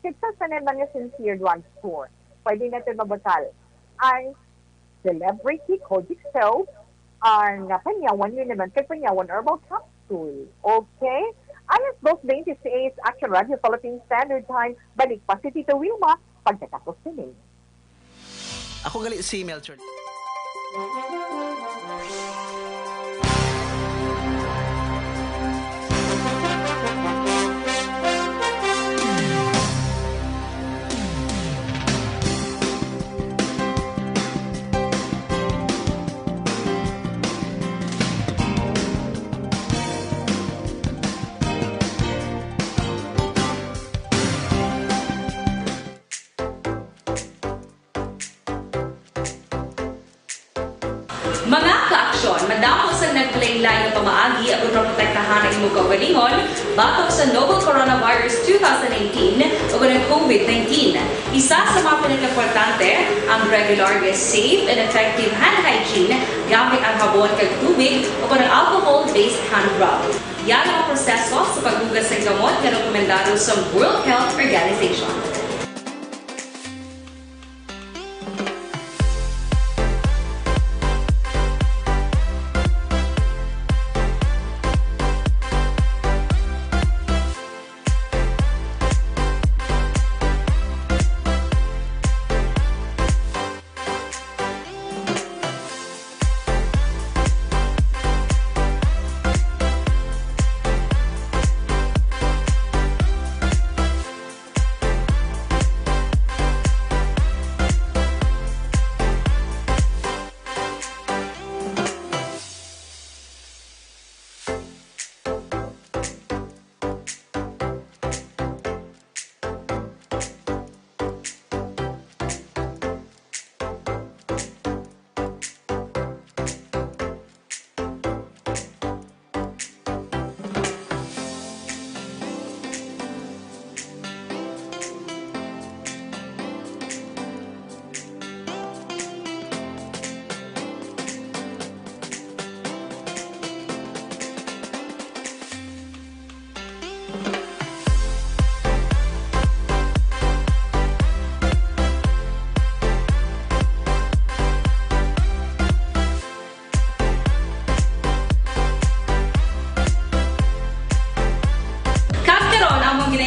Sa sanan mga Sincere Drug Store, pwede natin mabakal ang Celebrity Kojic Soap, ang Panyawan yun naman kay Panyawan Herbal Capsule. Okay? Alas 2:26 Action Radio Philippine Standard Time. Balik pa si Tita Wilma pagkatapos nila. Ako gali si Melchor. Mga ka-aksyon, madamo sa nagpalaylay ng pamaagi at protektahan ang imong kaugalingon batok sa novel coronavirus 2018 o ng COVID-19. Isa sa mga pinaka-importante ang regular, safe, and effective hand hygiene gamit ang habon kag tubig o ng alcohol-based hand rub. Yan ang proseso sa paghugas ng gamot na rekomendado sa World Health Organization.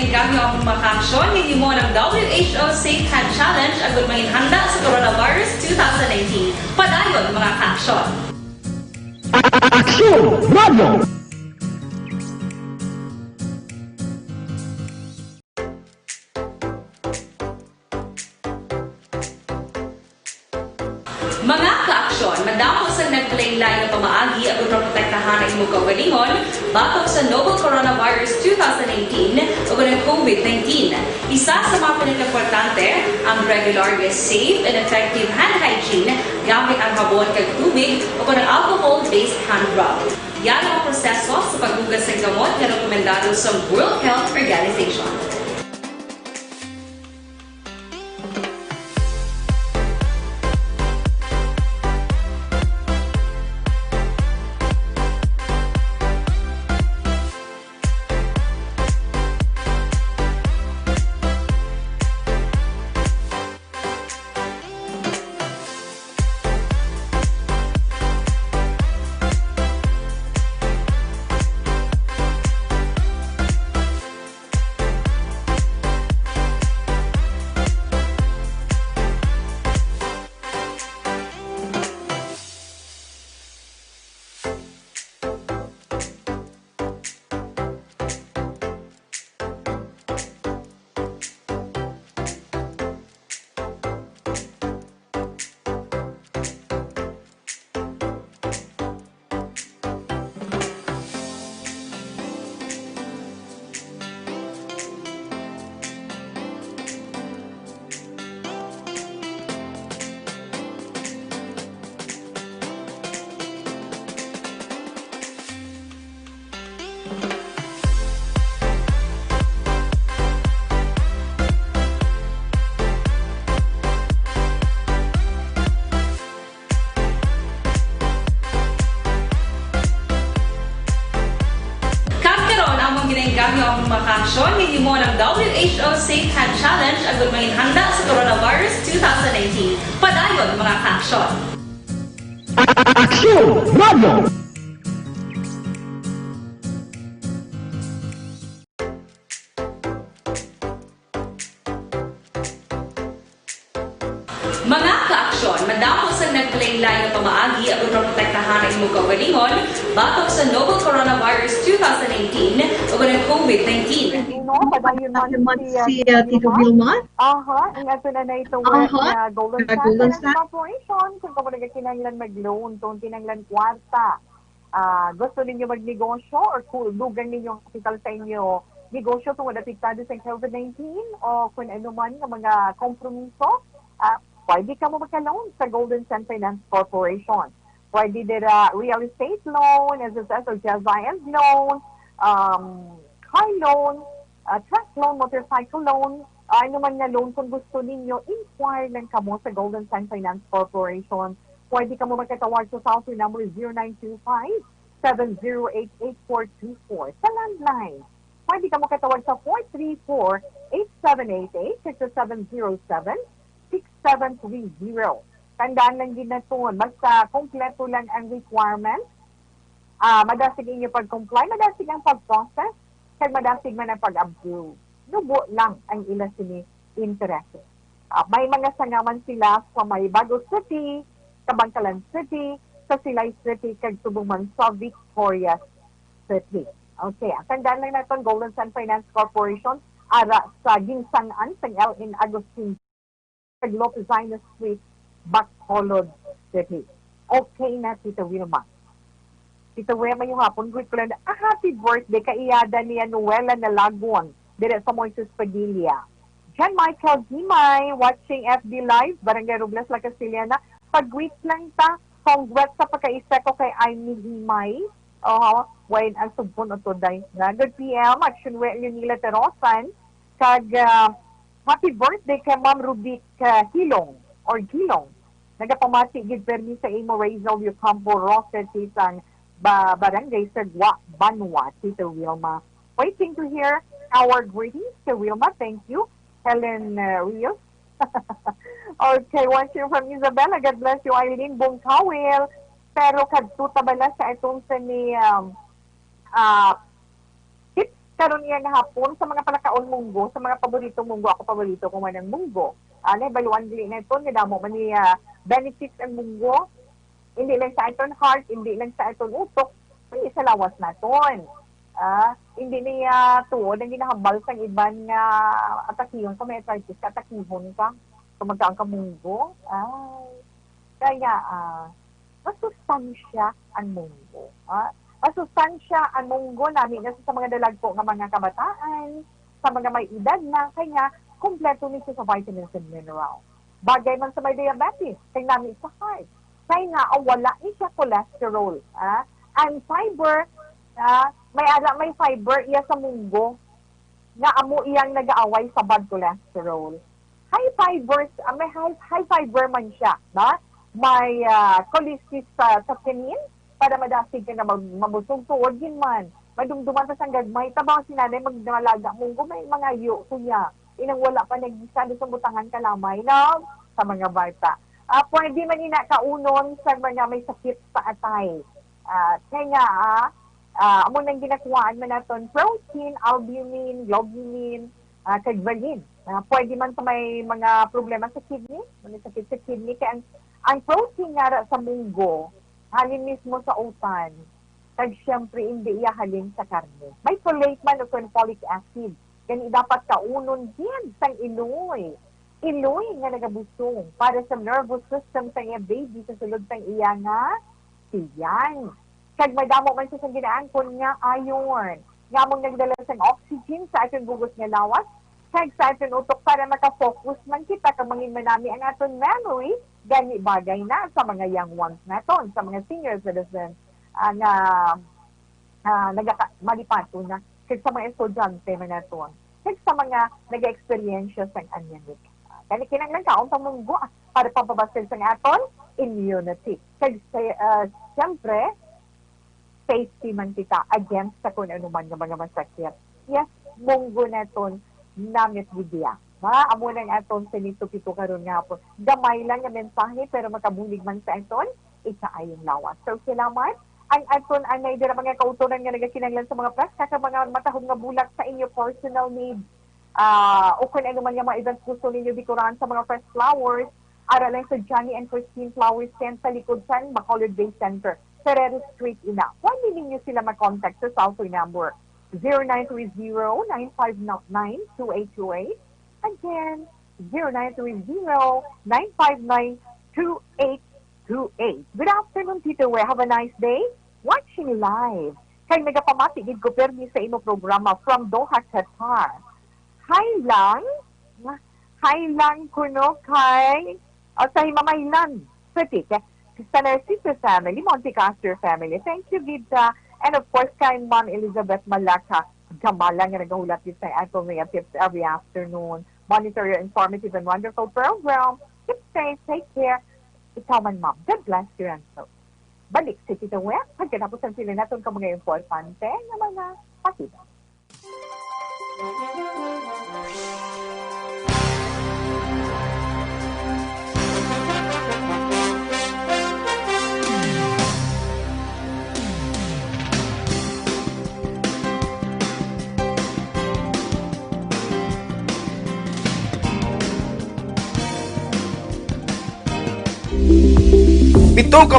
Gagawin ang makaksyon ni mo ng WHO Safe Hand Challenge agad mahinhanda sa coronavirus 2019. Padayon mga kaksyon! Aksyon! Radio! Mga ka-aksyon, madamo sa nagpalaylay ng pamaagi at protektahan ang ng imong kaugalingon batok sa novel coronavirus 2018 o ng COVID-19. Isa sa mga pinaka-importante ang regular, safe, and effective hand hygiene gamit ang habon kag tubig o ng alcohol-based hand rub. Yan ang proseso sa paghugas ng gamot na rekomendado sa World Health Organization. Ginagawa ang mga aksyon hindi mo ng WHO Safe Hand Challenge ang gulmangin handa sa coronavirus 2019. Padayon mga aksyon! Aksyon! Bravo! Mga ka-aksyon, madamo sa naglaylay na pamaagi ang protektahan ang imong kaugalingon batok sa novel coronavirus 2018 o ng COVID-19. Padayon naman si Tita Wilma. Ang ato na ito na Golden Star Corporation. Kung ka mo nagkinanglan mag-loan, kung kinanglan kwarta, gusto ninyo magnegosyo or dugang ninyo ang kapital sa inyo negosyo tungkol apektado sa COVID-19 o kung ano man ng mga kompromiso, pwede ka mo magka-loan sa Golden Sun Finance Corporation. Pwede dira real estate loan, SSS or Jazz loan, car loan, truck loan, motorcycle loan, ano man na loan kung gusto ninyo, inquire lang ka mo sa Golden Sun Finance Corporation. Pwede ka mo magkatawag sa South number 0925-708-8424 sa landline. Pwede ka mo katawag sa 434-8788-6707-6730. Tandaan lang din na ito. Basta kompleto lang ang requirement. Madasig inyo pag-comply, madasig ang pag-process, kaya madasig man ang pag-approve. Nubo lang ang ilang sini-interest. May mga sangaman sila sa may Bago City, Kabangkalan City, sa Silay City, kag Tubong sa Victoria City. Okay, tandaan lang natin Golden Sun Finance Corporation ara sa Ginsangan, sa L.N. Agustin, sa Lopezina Street, Bacolod City. Okay na, Tita Wilma. Tita Wilma, yung hapon, greet ko lang na, happy birthday ka iyada ni Noela na Lagon, dire sa Moises Padilla. John Michael Gimay, watching FB Live, Barangay Robles, La Castillana. Pag-greet lang ta, congrats sa pagkaisa ko kay Amy Gimay. Wain ang subpon o today na. Good PM, action well yung nila terosan. Kag happy birthday kay Ma'am Rubik Hilong or Gilong. Nagapamati gid permi sa imo Razel Campo Roset isang barangay sa Banwa, Tita Wilma. Waiting to hear our greetings to Wilma. Thank you. Helen Rios. Okay, watching from Isabella. God bless you, Eileen Bongkawil. Pero kadtuta bala sa itong sa ni tips karon niya nga hapon sa mga palakaon munggo, sa mga paborito munggo. Ako paborito ko man ang munggo. Baluan dili na ito, nidamo man ni benefits ang munggo. Hindi lang sa iton heart, hindi lang sa iton utok, hindi sa lawas na ton. Hindi niya tuod, ang ginahabal sa iban nga atakiyon ka, may arthritis ka, atakihon ka, kumagkaan ka munggo. Kaya, masustansya ang munggo. masustansya ang munggo namin na sa mga dalagpo nga mga kabataan, sa mga may edad na, kaya kompleto ni siya sa vitamins and mineral. Bagay man sa may diabetes, kay namin sa heart. Kaya nga, wala ni siya cholesterol. Ang fiber, may fiber iya sa munggo, nga amo iyang nag-aaway sa bad cholesterol. High fiber man siya, ba? May cholesterol sa kinin, para madasig ka na mabusog tuod yun man. Madumduman pa sang gagmay, tabang sinanay magdalaga munggo, may mga yu kuya. Inang wala pa nag-isa sa butangan kalamay na sa mga bata. Pwede man inakaunon sa mga may sakit sa atay. Kaya amo nang ginakuhaan man naton protein, albumin, globulin, kag valine. Pwede man sa may mga problema sa kidney, may sakit sa kidney. Kaya ang protein nga sa munggo, halin mismo sa utan, kag siyempre hindi iya halin sa karne. May folate man o folic acid. Kani dapat kaunon din sang iloy. Iloy nga nagabusong para sa nervous system sa iya baby sa sulod sang iya nga tiyan. Kag madamo man siya sa ginaangkon nga iron. Nga mong nagdala sang oxygen sa ating bugos nga lawas. Kag sa ating utok para makafocus man kita kag mangin manami ang ating memory. Gani bagay na sa mga young ones naton, sa mga senior citizens nga malipato na. Kag sa mga estudyante man naton. Kag sa mga nag-experience sa anyanik. Kani kinanglan kaon sa munggo para papabasil sa aton immunity. Kag siyempre, safety man kita against sa kung ano man nga mga masakit. Yes, munggo naton namit vidya. Amo nang aton sinito-pito karon nga po. Gamay lang nga mensahe pero makabulig man sa aton, ikaayong lawas. So salamat. Ang aton anay dira mga kautoran nga nagakinanglan sa mga press kaka mga matahog nga bulak sa inyo personal needs. O kung ano man yung mga events gusto ninyo bikuran sa mga fresh flowers, aralan sa Johnny and Christine Flower Stand sa likod sa Bacolod Bay Center, Ferrer Street, Ina. Pwede ninyo sila mag-contact sa cellphone number 0930-9599-2828. Again, 0930-959-2828. Good afternoon, Tita. Have a nice day. Watching live. Kay nagapamatigid ko permi sa imo programa from Doha, Qatar. Hi lang kuno kay sa Himamaylan. So, Tita, sa Narciso family, Monte Castro family. Thank you, Gita. And of course, kay Ma'am Elizabeth Malaka. Gamala nga nagahulat din sa ato mga tips every afternoon. Monitor your informative and wonderful program. Keep safe, take care. Ikaw man, Ma'am. God bless you and so. Balik si Tita Wea. Pagkatapos ang sila natin ka mga importante na mga pakita. Ito ka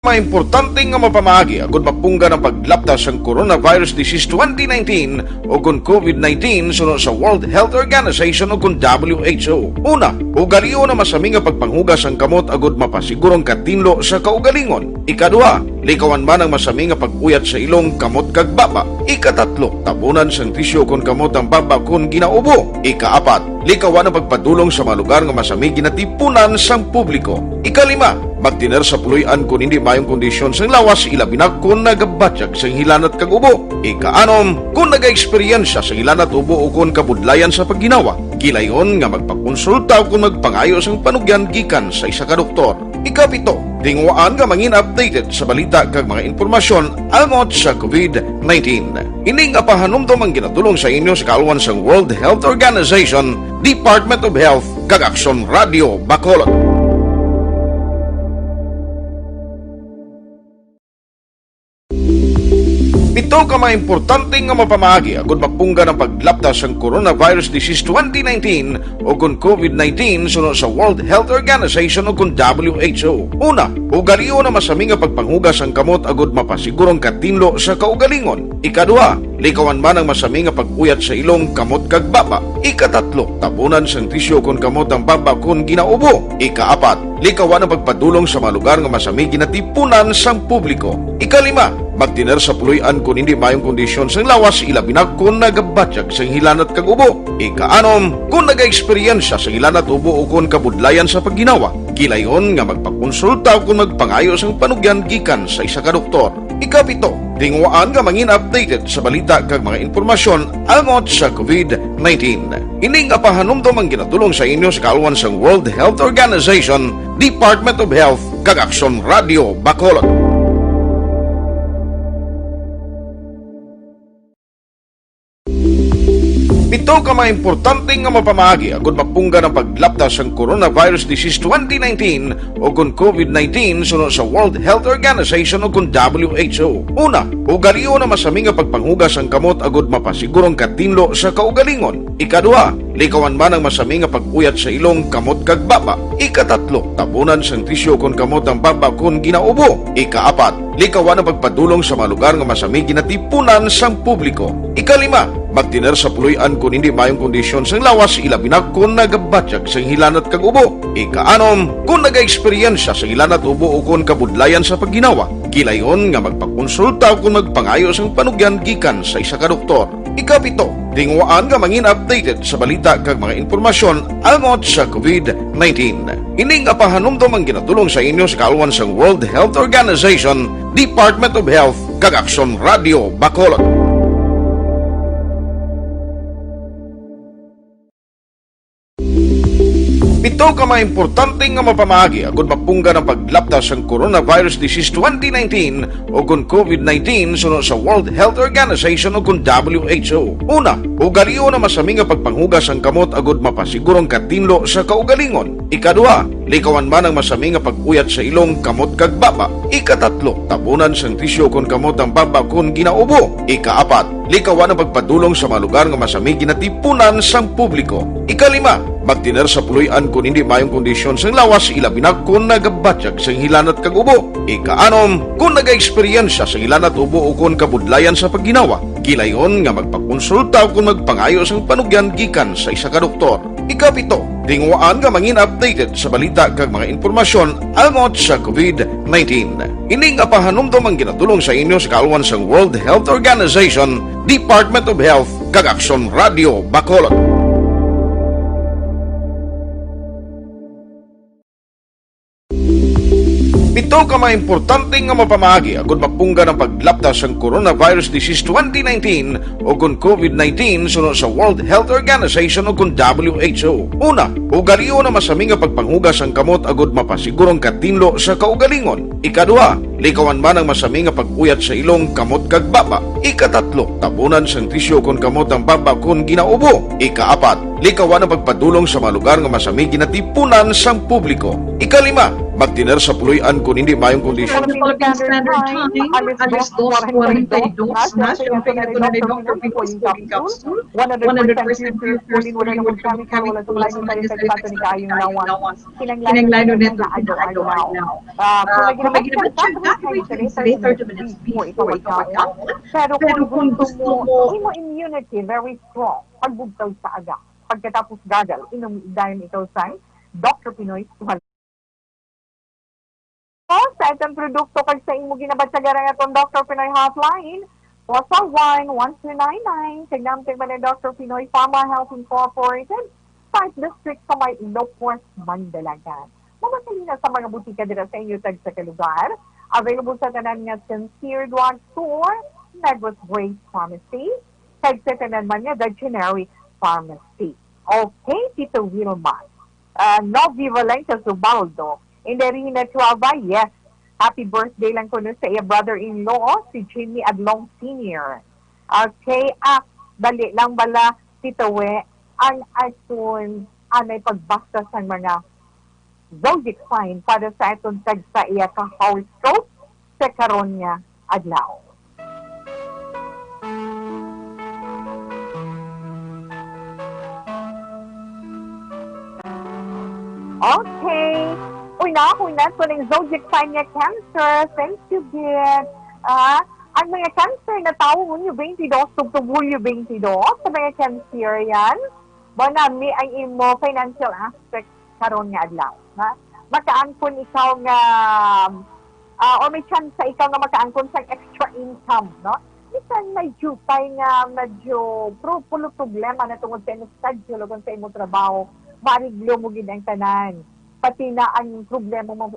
mga importante nga mapamagi agud mapungga ng paglaptas ang Coronavirus Disease 2019 o kung COVID-19 sunod sa World Health Organization o kung WHO. Una, ugalion na masami nga pagpanghugas ang kamot agud mapasigurong katinlo sa kaugalingon. Ikaduha, likawan man ang masami nga pag-uyat sa ilong kamot kag baba. Ikatatlo, tabunan sang tisyo kon kamot ang baba kung ginaubo. Ikaapat, likawan ang pagpadulong sa mga lugar nga masami ginatipunan sang publiko. Ikalima, magtiner sa puluyan kung hindi mayong kondisyon sang lawas, ilabi na kung nagabatyag sang hilanat kag ubo. Ikaanom, kung naga-eksperyensya sa hilanat ubo o kung kabudlayan sa pagginawa. Gilayon nga magpakonsulta kung magpangayo sang panugyan gikan sa isa ka doktor. Ikapito, tingwaan nga mangin updated sa balita kag mga informasyon angot sa COVID-19. Ining apahanumdum ang ginatulong sa inyo sa kaluan sang World Health Organization, Department of Health kag Aksyon Radio Bacolod. Ito ka mga importante nga mapamagi agud mapungga ng paglaptas ang Coronavirus Disease 2019 o kung COVID-19 sunod sa World Health Organization o kung WHO. Una, ugalion na masami nga pagpanghugas ang kamot agud mapasigurong katinlo sa kaugalingon. Ikaduha, likawan man ang masami nga pag-uyat sa ilong kamot kag baba. Ikatatlo, tabunan sang tisyo kon kamot ang baba kon ginaubo. Ikaapat, likawan ang pagpadulong sa mga lugar nga masami ginatipunan sang publiko. Ikalima, magtiner sa puloy-an kung hindi mayong kondisyon sang lawas, ilabi na kung nagabatyag sang hilanat kag ubo. Ikaanom, kung naga-eksperyensya sang hilanat ubo o kung kabudlayan sa pagginawa. Gilayon nga magpakonsulta kung magpangayo sang panugyan gikan sa isa ka doktor. Ikapito, tingwaan nga mangin updated sa balita kag mga informasyon angot sa COVID-19. Ining apahanumdom ang ginatulong sa inyo sa kalwan sang World Health Organization, Department of Health, kag Aksyon Radio Bacolod. Pito ka mga importante nga mapamagi agud mapungga ng paglaptas ang Coronavirus Disease 2019 o kung COVID-19 sunod sa World Health Organization o kung WHO. Una, ugaliyo na masami nga pagpanghugas ang kamot agud mapasigurong katinlo sa kaugalingon. Ikadua, likawan man ang masami nga pag-uyat sa ilong kamot kag baba. Ikatatlo, tabunan sang tisyo kon kamot ang baba kon ginaubo. Ikaapat, likawan ang pagpadulong sa mga lugar nga masami ginatipunan sang publiko. Ikalima, magtiner sa puloy-an kung hindi mayong kondisyon sang lawas, ilabi na kung nagabatyag sang hilanat kag ubo. Ikaanom, kung naga-eksperyensya sang hilanat ubo o kung kabudlayan sa pagginawa. Gilayon nga magpakonsulta kung magpangayo sang panugyan gikan sa isa ka doktor. Ikapito, tingwaan nga mangin updated sa balita kag mga informasyon angot sa COVID-19. Ining apahanumdom ang ginatulong sa inyo sa kalwan sang World Health Organization, Department of Health, kag Aksyon Radio Bacolod. Pito ka mga importante nga mapamagi agud mapungga ng paglaptas ang Coronavirus Disease 2019 o kung COVID-19 sunod sa World Health Organization o kung WHO. Una, ugaliyo na masami nga pagpanghugas ang kamot agud mapasigurong katinlo sa kaugalingon. Ikadua, likawan man ang masami nga pag-uyat sa ilong kamot kag baba. Ikatatlo, tabunan sang tisyo kon kamot ang baba kon ginaubo. Ikaapat, likawan ang pagpadulong sa mga lugar nga masami ginatipunan sang publiko. Ikalima, magtiner sa puloy-an kung hindi mayong kondisyon sang lawas, ilabi na kung nagabatyag sang hilanat kag ubo. Ikaanom, kung naga-eksperyensya sang hilanat ubo o kung kabudlayan sa pagginawa. Gilayon nga magpakonsulta kung magpangayo sang panugyan gikan sa isa ka doktor. Ikapito, tingwaan nga mangin updated sa balita kag mga informasyon angot sa COVID-19. Ining apahanumdom ang ginatulong sa inyo sa kalwan sang World Health Organization, Department of Health, kag Aksyon Radio Bacolod. Pito ka mga importante nga mapamagi agud mapungga ng paglaptas ang Coronavirus Disease 2019 o kung COVID-19 sunod sa World Health Organization o kung WHO. Una, ugaliyo na masami nga pagpanghugas ang kamot agud mapasigurong katinlo sa kaugalingon. Ikadua, likawan man ang masami nga pag-uyat sa ilong kamot kag baba. Ikatatlo, tabunan sang tisyo kon kamot ang baba kon ginaubo. Ikaapat, likawan ang pagpadulong sa mga lugar nga masami ginatipunan sang publiko. Ikalima, magtiner sa puloy-an kung hindi mayong kondisyon. Philippine Standard Time, alas 2:42 na. Siyempre nga ito na ni Dr. Pico's Cooking Capsule. 100% pure food, wala yung chemical, wala yung salita ni kaayong nawan. Kinanglano nito agaw-agaw. Kung may ginabatsyag ka, 30 minutes before ikaw mag-count. Pero kung gusto mo, imo immunity very strong, pagbugtaw sa aga. Pagkatapos gagal, dahil ikaw sa Dr. Pinoy sa itong produkto kag sa imo ginabatsagaran atong Dr. Pinoy hotline 441-1299 tignamtig man ni Dr. Pinoy Pharma Health Incorporated 5 District sa may Ilocos, Mandalagan. Mamatali na sa mga butika dira sa inyo tag sa kalugar. Available sa tanan nga Sincere Drug Store, Negros Grace Pharmacy, kag sa tanan man nga The Generic Pharmacy. Okay, Tita Wilma. Novi Valencia Subaldo. Inderina Chuava, yes. Happy birthday lang ko nun sa iya brother-in-law, si Jimmy Adlong Sr. Okay, dali lang bala, Titawe, ang asun, anay pagbasta sa mga zodiac sign para sa itong tag sa iya ka-horoscope sa karon niya adlaw. Okay. Una, so ng zodiac sign niya Cancer, thanks you, dear. Ang mga cancer na tao ngunyo 22 tugtog Hulyo 22 sa mga cancerian, mo nami ang imo financial aspect karon nga adlaw. Ha? Makaangkon ikaw nga o may chance sa ikaw nga makaangkon sa extra income, no? Bisan may jutay nga medyo pulo problema na tungod sa imong schedule o sa imong trabaho, mariglo mo gid ang tanan. Pati na ang problema mo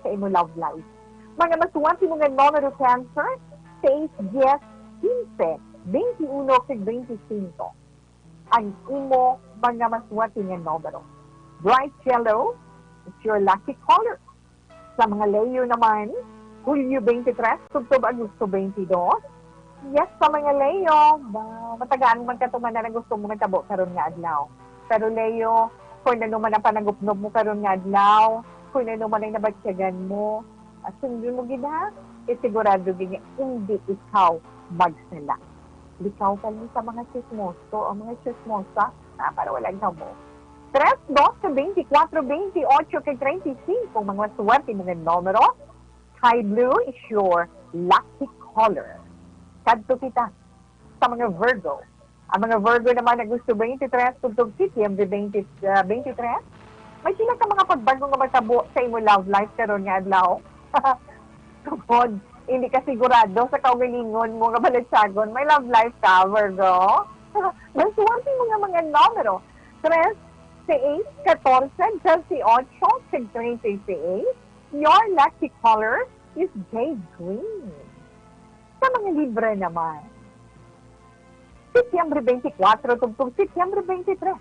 sa imong love life. Mga masuwan si mga numero cancer, 6, 10, 15, 21, 25. Ang imo mga masuwan si mga numero. Bright yellow, it's your lucky color. Sa mga Leo naman, Hulyo 23, October, Agosto 22. Yes, sa mga Leo, matagaan man ka tuman na gusto mo matabo karon nga adlaw. Pero Leo, kung ano man ang panagupnob mo karon nga adlaw, kung ano man ang nabatsyagan mo, sundin mo gid ha, sigurado gid hindi ikaw magsala. Likaw ka sa mga chismoso o mga chismosa, para walang mo. 3, 12, 24, 28, 35, mga swerte mga numero. Sky blue is your lucky color. Kadto kita sa mga Virgo. Ang mga Virgo naman na gusto 23, tugtog September 23, may sila ka mga pagbago nga matabo sa imo love life karon nga adlaw. Tungkol, hindi ka sigurado sa kaugalingon mo nga balatsagon, may love life ka, Virgo. Nasuwante mo nga mga numero. 3, 6, 14, 18, 28. Your lucky color is jade green. Sa mga Libra naman, September 24, tugtog September 23.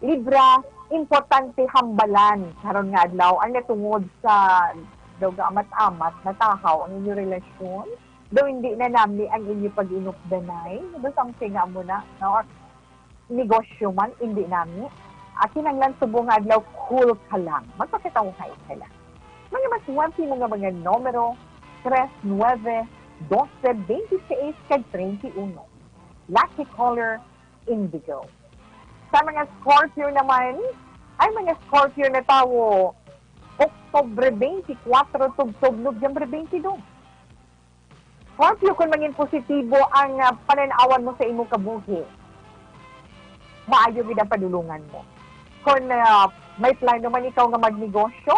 Libra, importante hambalan karon nga adlaw ang natungod sa daw amat-amat na tahaw ang inyong relasyon. Daw hindi na nami ang inyong pag-inupdanay. Daw something nga mo na, no? Negosyo man, hindi nami. Kinanglan subo nga adlaw, cool ka lang. Magpakitawhay ka lang. Mga masuwanti mo nga mga numero, 3, 9, 12, 26, 31. Lucky color, indigo. Sa mga Scorpio naman, ay mga Scorpio na tawo, Oktobre 24, tugtog, Nobyembre 22. Scorpio, kung maging positibo ang pananawan mo sa imong kabuhi, maayo gid ang padulungan mo. Kung may plano man ikaw nga magnegosyo,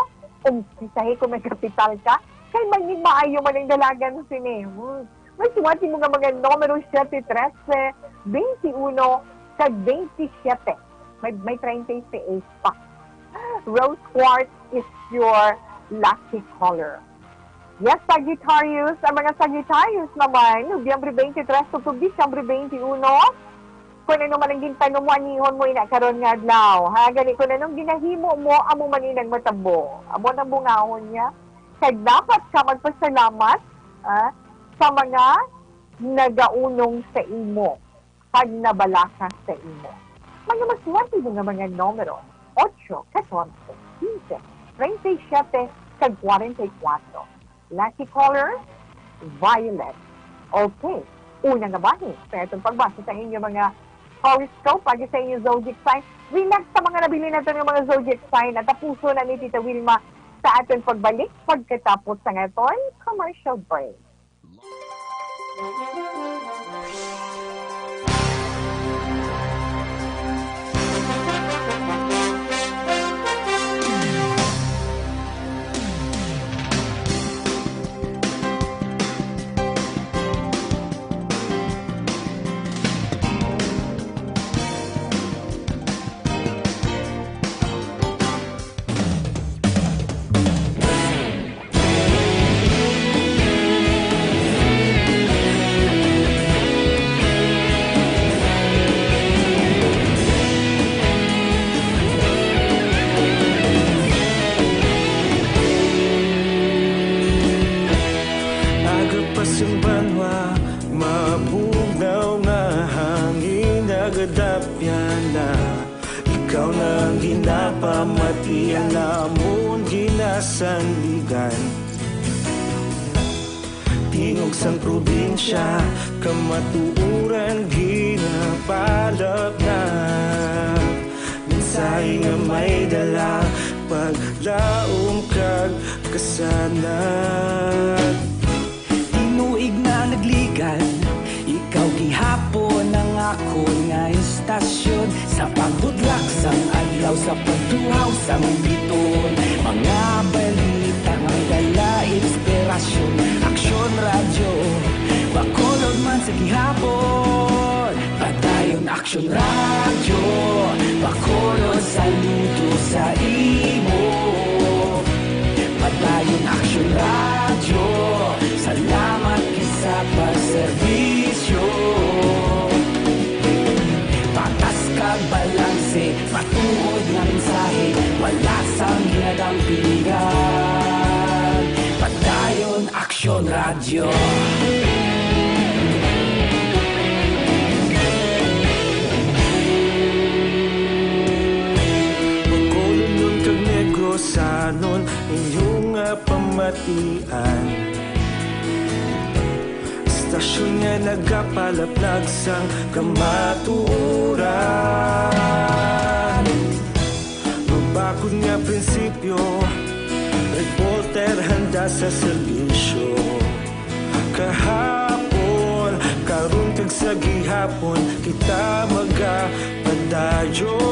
umpisahe kung may kapital ka, kay maging maayo man ang dalagan sini. May suwati mo nga mga numero 7, 13, 21, kag 27. May 36 pa. Rose quartz is your lucky color. Yes, Sagittarius. Ang mga Sagittarius naman, Nobyembre 23, tugtog Disyembre 21. Kung ano man ang gintanong mo, anihon mo inakaroon nga adlaw. Ha? Gani, kung anong ginahimo mo, amo man inang matabo. Amo nang bungahon niya. Kaya dapat ka magpasalamat sa mga nagaunong sa imo. Pag nabalaka sa imo. Mga maswerte mo nga mga numero. 8, 14, 15, 37, kag 44. Lucky color, violet. Okay. Una nga bahin sa itong pagbasa sa inyo mga horoscope, pag sa inyo zodiac sign. Relax sa mga nabili natin ng mga zodiac sign at tapuso na ni Tita Wilma sa ating pagbalik pagkatapos sa ngayon commercial break. Ikaw na ginapamati ang namon ginasandigan. Tingog sang probinsya, kamatuuran ginapalap na. Minsay nga may dala, paglaom kag kasanat. Tinuig sa pagtuhaw sa biton. Mga balita nga dala inspirasyon, aksyon radyo, bakolod man sa gihapon. Padayon aksyon radyo, bakolod saludo sa imo. Padayon aksyon radyo, salamat isa pa serbisyo. Patas kag balanse, matuod na mensahe, wala sang ginadampingan. Padayon aksyon radyo. Sanon inyong pamatian, stasyon nga nagapalaplag sang kamatuuran. Mabakod nga prinsipyo, reporter handa sa serbisyo. Kahapon, karong tag sa gihapon, kita magapadayon.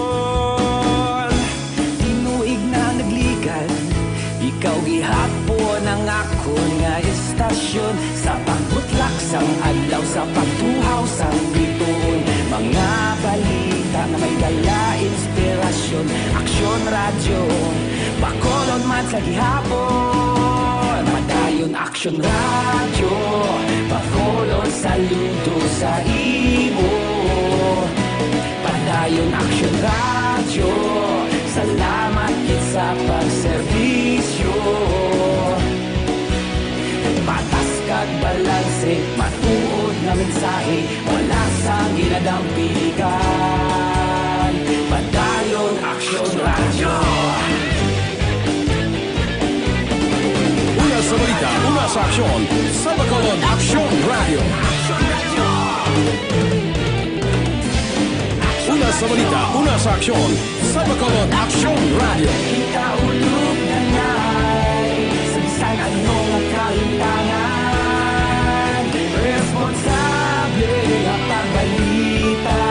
Ikaw gihapon ang akon nga istasyon, sa pagbutlak sang adlaw, sa pagtuhaw sang bituon. Mga balita na may dala inspirasyon, aksyon radyo, bakolod man sa gihapon. Padayon aksyon radyo, bakolod saludo sa imo. Padayon aksyon radyo, salamat sa pagserbisyo. Patas kag balanse, matuod na mensahe, wala sang ginadampigan. Padayon aksyon radyo. Una sa balita, una sa aksyon, sa bakolod aksyon radyo. Una sa balita, una sa aksyon, sa bakolod aksyon radyo. Ikaulog na ngay, sa bisan anong kalintangan. Responsable ang pagbalita,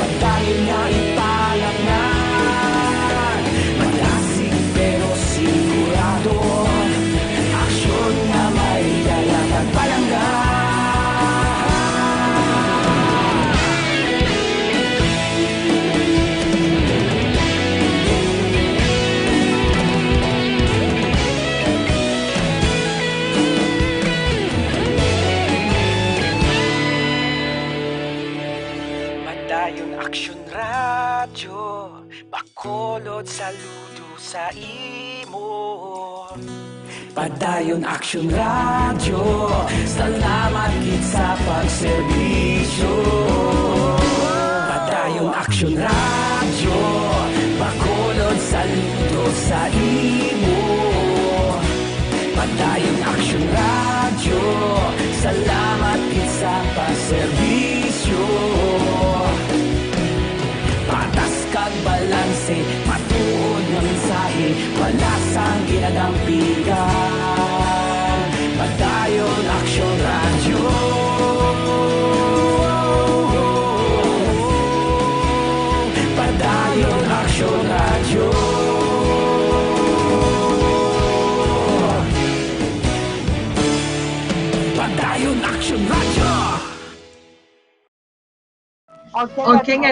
pagdayon nga ipalaknan. Malasig pero sigurado, aksyon na may dala pagpalanggan. Aksyon radyo, bakolod saludo sa imo. Padayon aksyon radyo, salamat gid sa pagserbisyo. Padayon aksyon radyo, bakolod saludo sa imo. Padayon aksyon radyo, salamat gid sa pagserbisyo. Patas kag balanse, matuod na mensahe, wala sang ginadampigan. Padayon aksyon radyo. Padayon aksyon radyo. Padayon aksyon radyo. Okay,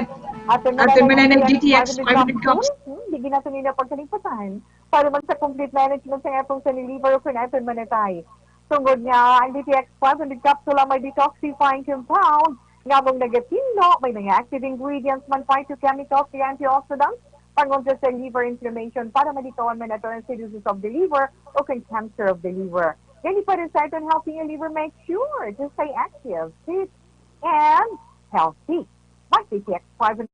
Atin mananang DTX 500 cups. Bigyan natin nila pagkalipatan para man sa complete management sa atong sa liver kung natin manatay. Tungod nga, ang DTX 500 capsule may detoxifying compound nga mong negatino, may mga active ingredients man phytochemicals, the antioxidants, pangontra sa liver inflammation para malituan man ito ang cirrhosis of the liver o cancer of the liver. Yan pa rin sa ito helping your liver make sure to stay active, fit, and healthy. May DTX 500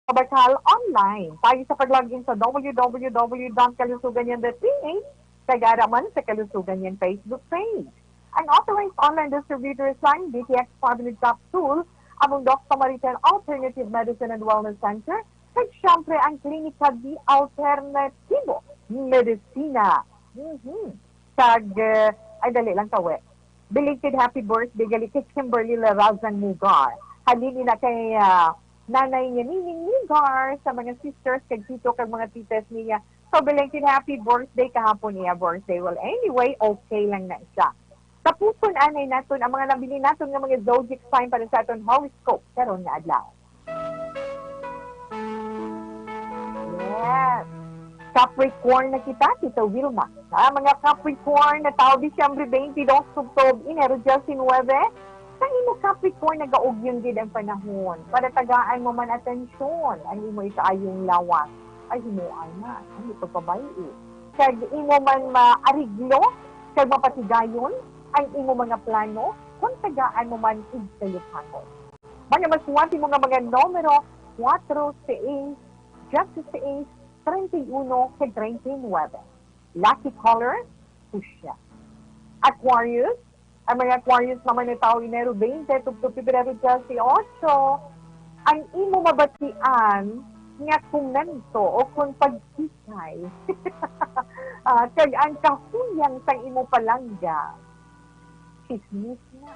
Kabakal online. Tayo sa paglogin sa www.kalusuganyan.ph, kagaraman sa Kalusugan Yan Facebook page. Ang authorized online distributor lang, DTX 500 Capsule, among Doc Samaritan Alternative Medicine and Wellness Center, at syempre ang Klinika di Alternativo Medicina. Ay dali lang kawe. Belated happy birthday gali kay Kimberly Larazan Mugar. Halini na kay nanay niya niningigar sa mga sisters, kag tito, kag mga titas niya. So, bilangkin happy birthday kahapon niya birthday. Well, anyway, okay lang na siya. Tapuson anay naton ang mga nabili naton nga mga zodiac sign para sa aton horoscope karon nga adlaw. Yes. Capricorn na kita, Tita Wilma. Mga Capricorn na tao Disyembre 22, October, Enero 19, sa imo Capricorn nagaugyon gid ang panahon para tagaan mo man atensyon ang imo ikaayong lawas ay himuay na ang pagpabayi kag imo man maariglo kag mapatigayon ang imo mga plano kung tagaan mo man igsalupakon. Mga maswati mo nga mga numero 4, 6, 16, 31 kag 39. Lucky color fuchsia. Aquarius, ang mga Aquarius naman na tao Enero 20 to Pebrero 18, ang imo mabatian nga komento o kung pagkikay kag ang kahuyang sang imo palangga chismis na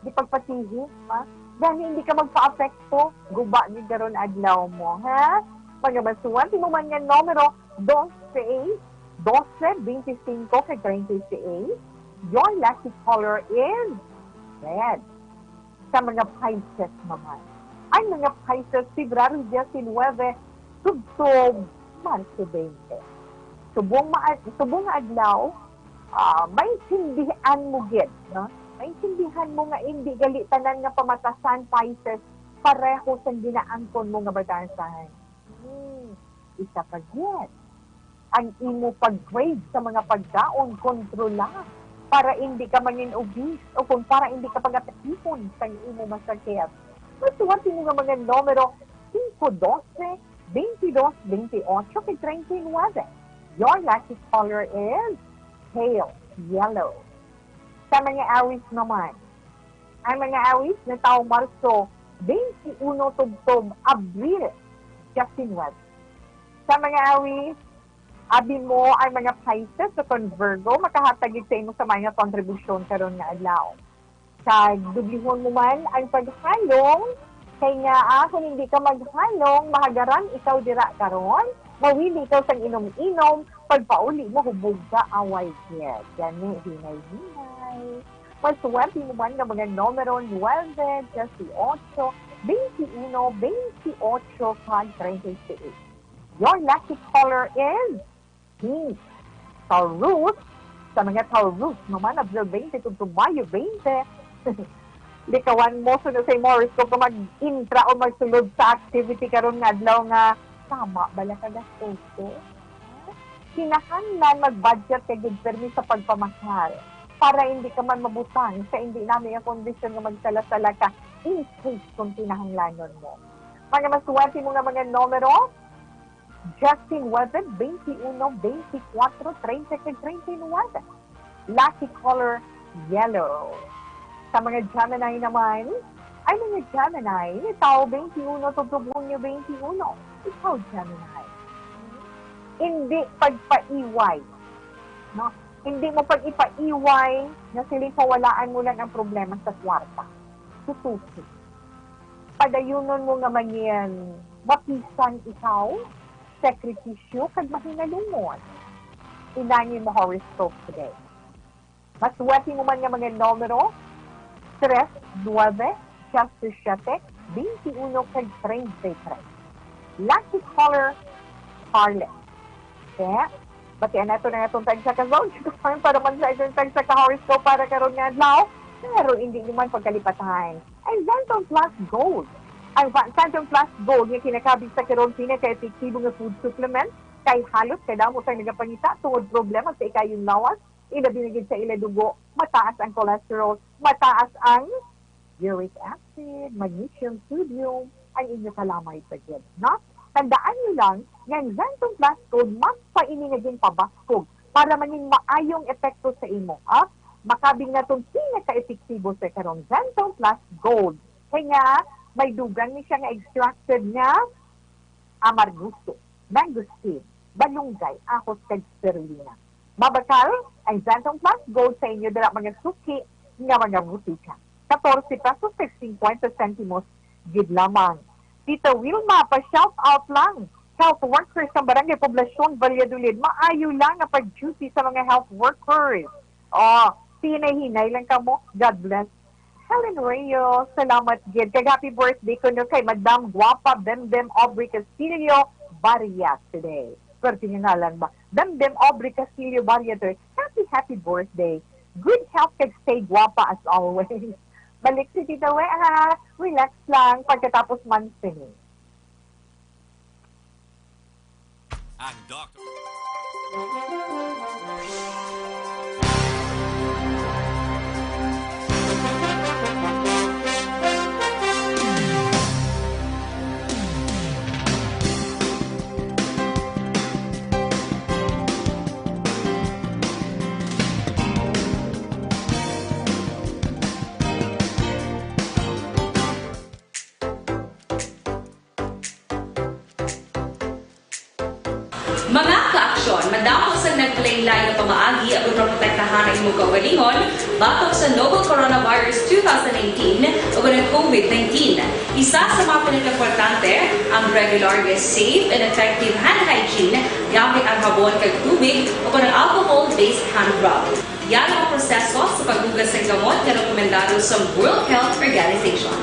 di pagpatihis ha dahil hindi ka magpa-apekto guba ni garon adlaw mo ha mga basuan ti mo man nga numero 12, 25 kag 36. Your lucky color is red. Sa mga Pisces naman. Ang mga Pisces, February 19, Tugtog, Marso 20. Subong adlaw, maintindihan mo gid, no? Maintindihan mo nga hindi gali tanan nga pamatasan Pisces pareho sa ginaangkon mo nga batansahan. Isa pa gid. Ang imo pag-grade sa mga pagkaon, kontrola para hindi ka mangin obese o kung para hindi ka pag-atipon sa imo masakit. Masuwati mo nga mga numero 5, 12, 22, 28, 39. Your lucky color is pale yellow. Sa mga Aries naman, ang mga Aries na taong Marso 21 tugtog, Abril 19. Sa mga Aries, abi mo ay mga Pisces o kung Virgo, makahatagid sa imo sa mga kontribusyon karon nga adlaw. Sa dublihon mo man ang paghalong, kay nga kung hindi ka maghalong, mahagaran ikaw dira karon, mawili ikaw sang inom-inom, pagpauli mo hubog ka away kid. Gani, hinay-hinay. Maswerte mo man nga mga numero 9, 18, 21, 28, 36. Your lucky color is pink. Taurus, sa mga Taurus naman, Abril 20 to Mayo 20. Likawan mo, so na say Morris, kung mag-intra o magsulod sa activity karon nga adlaw nga, tama, bala ka gastos ko. Kinahanglan mag-budget kay good permis sa pagpamahal para hindi ka man mabutang sa hindi namin ang kondisyon nga magsala-sala ka in case kung kinahanglanon mo. Mga masuwerte mo nga mga numero, Justin Weather, 21, 24, 30, 39. Lucky color, yellow. Sa mga Gemini naman, ay mga Gemini, ikaw 21 to Hunyo 21. Ikaw Gemini. Hindi pagpaiway. No? Hindi mo pag-ipaiway na siling pawalaan mo lang ang problema sa kwarta. Sususi. Padayunon mo nga man yan, mapisan ikaw, sakripisyo kag mahinalungon. Inangin mo horoscope today. Maswerte mo man nga mga numero 3, 9, 17, 21 kag 33. Lucky color scarlet. Kaya, batian nato na itong tag sa kazone para man sa itong tag sa ka-horoscope para karon nga adlaw, pero hindi naman pagkalipatahan. Ay Zenton Plus Gold. Ang Phantom Plus Gold nga kinakabig sa karon pinaka-epektibo nga food supplement kay halos kada mo sa nagapangita tungod problema sa ikayong lawas, ilabinigid sa ila dugo, mataas ang cholesterol, mataas ang uric acid, magnesium, sodium, ang inyo kalamay pa dyan. No? Tandaan nyo lang, ng Zenton Plus Gold, mas paini nga din pabaskog para maning maayong epekto sa imo. Makabing na itong pinaka-epektibo sa karon Zenton Plus Gold. Kaya may dugang ni siya nga extracted nga amargusto, mangosteen, balunggay, ahos, kag spirulina. Mabakal ang Zenton Plus Gold sa inyo dala mga suki nga mga butika. 14 pesos 50 centimos gid lamang. Tita Wilma, pa-shout out lang. Health workers ng Barangay Poblasyon, Valladolid, maayo lang na pag-duty sa mga health workers. Hinay-hinay lang ka mo. God bless. Helen Reyes, salamat gid. Kag happy birthday ko no kay Madam Guapa Bembem Aubrey Castillo Barrias today. Swerte niya nga lang ba? Bembem Aubrey Castillo Barrias today. Happy birthday. Good health kag stay guapa as always. Balik si Tita We, relax lang pagkatapos mansini. Ang doctor. Mga kaaksyon, madamos ang nagpalaylay ng pamaagi at protektahan ang imong kaugalingon batok sa novel coronavirus 2018 o ng COVID-19. Isa sa mga pinaka-importante ang regular, safe, and effective hand hygiene gamit ang habon kag tubig o ng alcohol-based hand rub. Yan ang proseso sa paghugas ng gamot na rekomendado sa World Health Organization.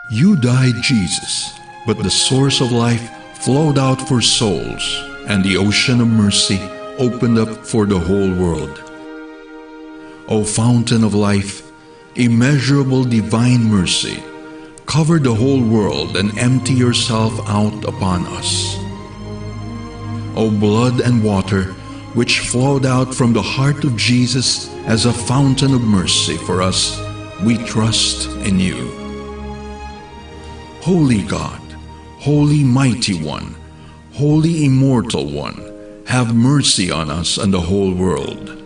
You died, Jesus, but the source of life flowed out for souls, and the ocean of mercy opened up for the whole world. O fountain of life, immeasurable divine mercy, cover the whole world and empty yourself out upon us. O blood and water, which flowed out from the heart of Jesus as a fountain of mercy for us, we trust in you. Holy God, Holy Mighty One, Holy Immortal One, have mercy on us and the whole world.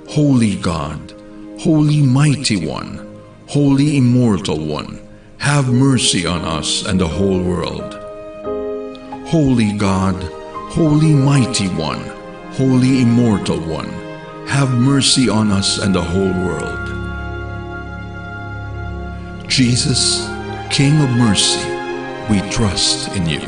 Holy God, Holy Mighty One, Holy Immortal One, have mercy on us and the whole world. Holy God, Holy Mighty One, Holy Immortal One, have mercy on us and the whole world. Jesus, King of mercy, we trust in you.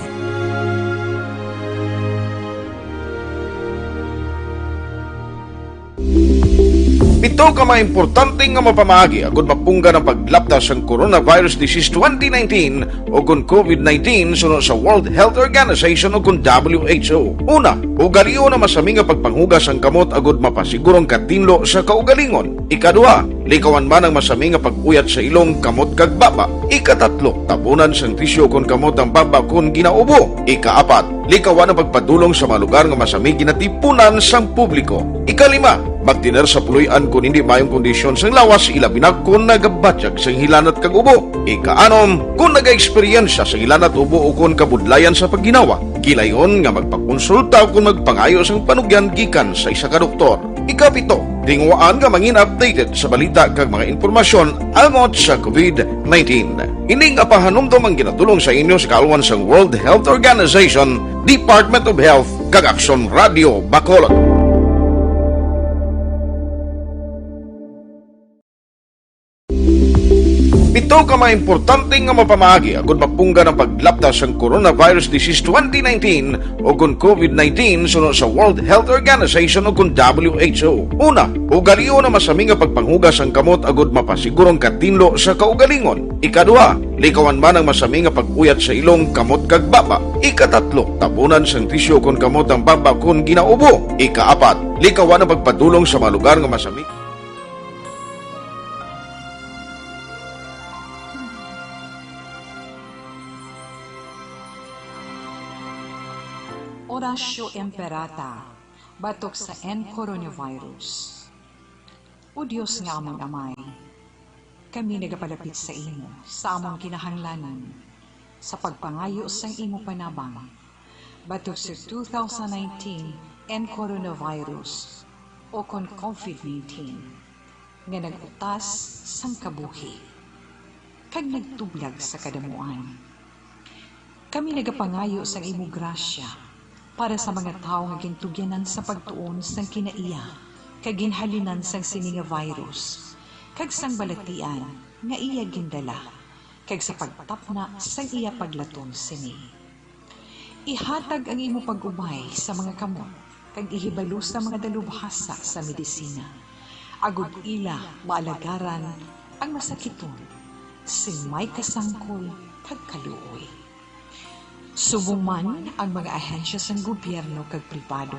Ito ka mga importante nga mapamagi agud mapungga ng paglaptas ang coronavirus disease 2019 o kung COVID-19 sunod sa World Health Organization o kung WHO. Una, ugaliyo na masami nga pagpanghugas ang kamot agud mapasigurong katinlo sa kaugalingon. Ikaduha, likawan man ang masami nga pag-uyat sa ilong kamot kag baba. Ikatatlo, tabunan sang tisyo kung kamot ang baba kung ginaubo. Ikaapat, likawan ang pagpadulong sa mga lugar nga masami ginatipunan sang publiko. Ikalima, magtiner sa puluyan kung hindi mayong kondisyon sang lawas, ilabi na kung nagabatyag sang hilanat kag ubo. Ikaanom, kung naga-eksperyensya sa hilanat ubo o kung kabudlayan sa pagginawa. Kilayon nga magpakonsulta o kung magpangayo sang panugyan gikan sa isa ka doktor. Ikapito, tingwaan nga mangin updated sa balita kag mga impormasyon angot sa COVID-19. Ining apahanumdom ang ginatulong sa inyo sa kaalwan sang World Health Organization, Department of Health kag Aksyon Radio Bacolod. Ito ka mga importante nga mapamaagi agud mapungga ng paglaptas sang coronavirus disease 2019 o kung COVID-19 sunod sa World Health Organization o kung WHO. Una, ugalion na masami nga pagpanghugas ang kamot agud mapasigurong katinlo sa kaugalingon. Ikaduha, likawan man ang masami nga pag-uyat sa ilong kamot kag baba. Ikatatlo, tabunan sang tisyo kon kamot ang baba kung ginaubo. Ikaapat, likawan ang pagpadulong sa mga lugar nga masami. Orasyo Imperata, batok sa coronavirus. O Diyos nga among amay, kami nagapalapit sa imo, sa among kinahanglanan, sa pagpangayo sa imo panabang, batok sa 2019 coronavirus o kon COVID-19, nga nagutas sang kabuhi, kag nagtublag sa kadamuan. Kami nagapangayo sa imo grasya, para sa mga tao nga gintugyanan sa pagtuon sang kinaiya, kag ginhalinan sang sini nga virus, kag sang balatian nga iya gindala, kag sa pagtapna sang iya paglaton sini. Ihatag ang imo pag-ubay sa mga kamot, kag ihibalo sa mga dalubhasa sa medisina, agud ila maalagaran ang masakiton, sing may kasangkol kag kaluoy. Subong man ang mga ahensya sang gobyerno kag pribado,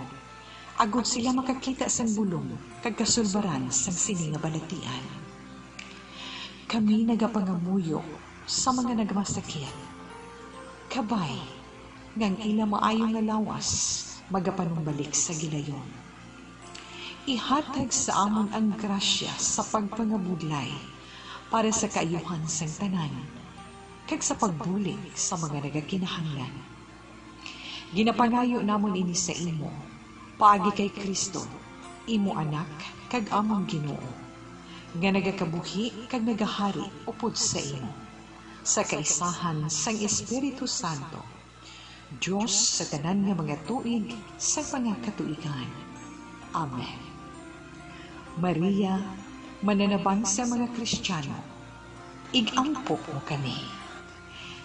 agud sila makakita sang bulong kag kasulbaran sang sini nga balatian. Kami nagapangamuyo sa mga nagmasakit, kabay ngang ila maayo nga lawas magapanumbalik sa gilayon. Ihatag sa amon ang grasya sa pagpangabudlay para sa kaayuhan sang tanan, kag sa pagbulig sa mga nagakinahanglan. Ginapangayo namon ini sa imo, paagi kay Kristo, imo anak, kag among Ginoo, nga nagakabuhi kag nagahari upod sa imo, sa kaisahan sang Espiritu Santo, Diyos sa tanan nga mga tuig sa mga katuigan. Amen. Maria, mananabang sa mga Kristiyano, igampo mo kami.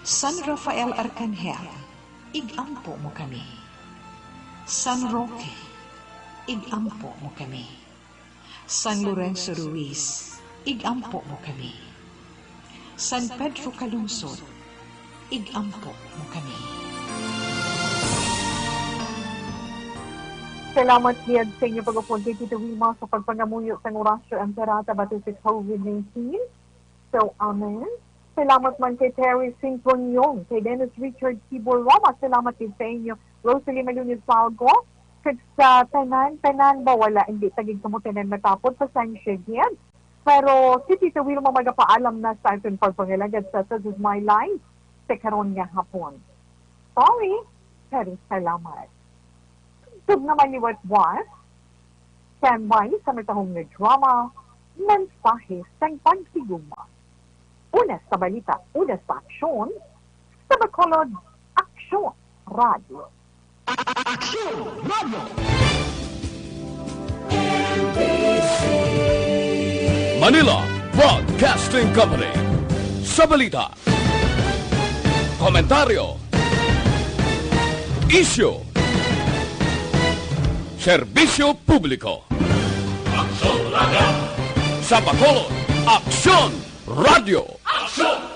San Rafael Arcangel, igampo mo kami. San Roque, igampo mo kami. San Lorenzo Ruiz, igampo mo kami. San Pedro Calungsod, igampo mo kami. Salamat Liyad sa inyo pag-upod kay Tita Wilma sa pagpangamuyo sa orasyo Imperata bato sa COVID-19. So, amen. Salamat man kay Terry Sintonyong, kay Dennis Richard Tibor Roma. Salamat din sa inyo, Rosalie Malunis Salgo. Kag sa tanan ba wala, hindi tagig kamutanan matapot sa sansya yan. Pero si Tita Wilma magapaalam na sa ating pagpangilagad sa This Is My Life sa karon nga hapon. Sorry, pero salamat. Sub naman ni Watwas, standby sa matahong na drama, mensahe sang pagsiguma. Una sa balita, una sa aksyon, sa Bacolod, Aksyon Radio. Aksyon Radio! Manila Broadcasting Company. Sa balita, komentaryo, isyu, serbisyo publiko. Aksyon Radio! Sa Bacolod, Aksyon Radio! Aksyon!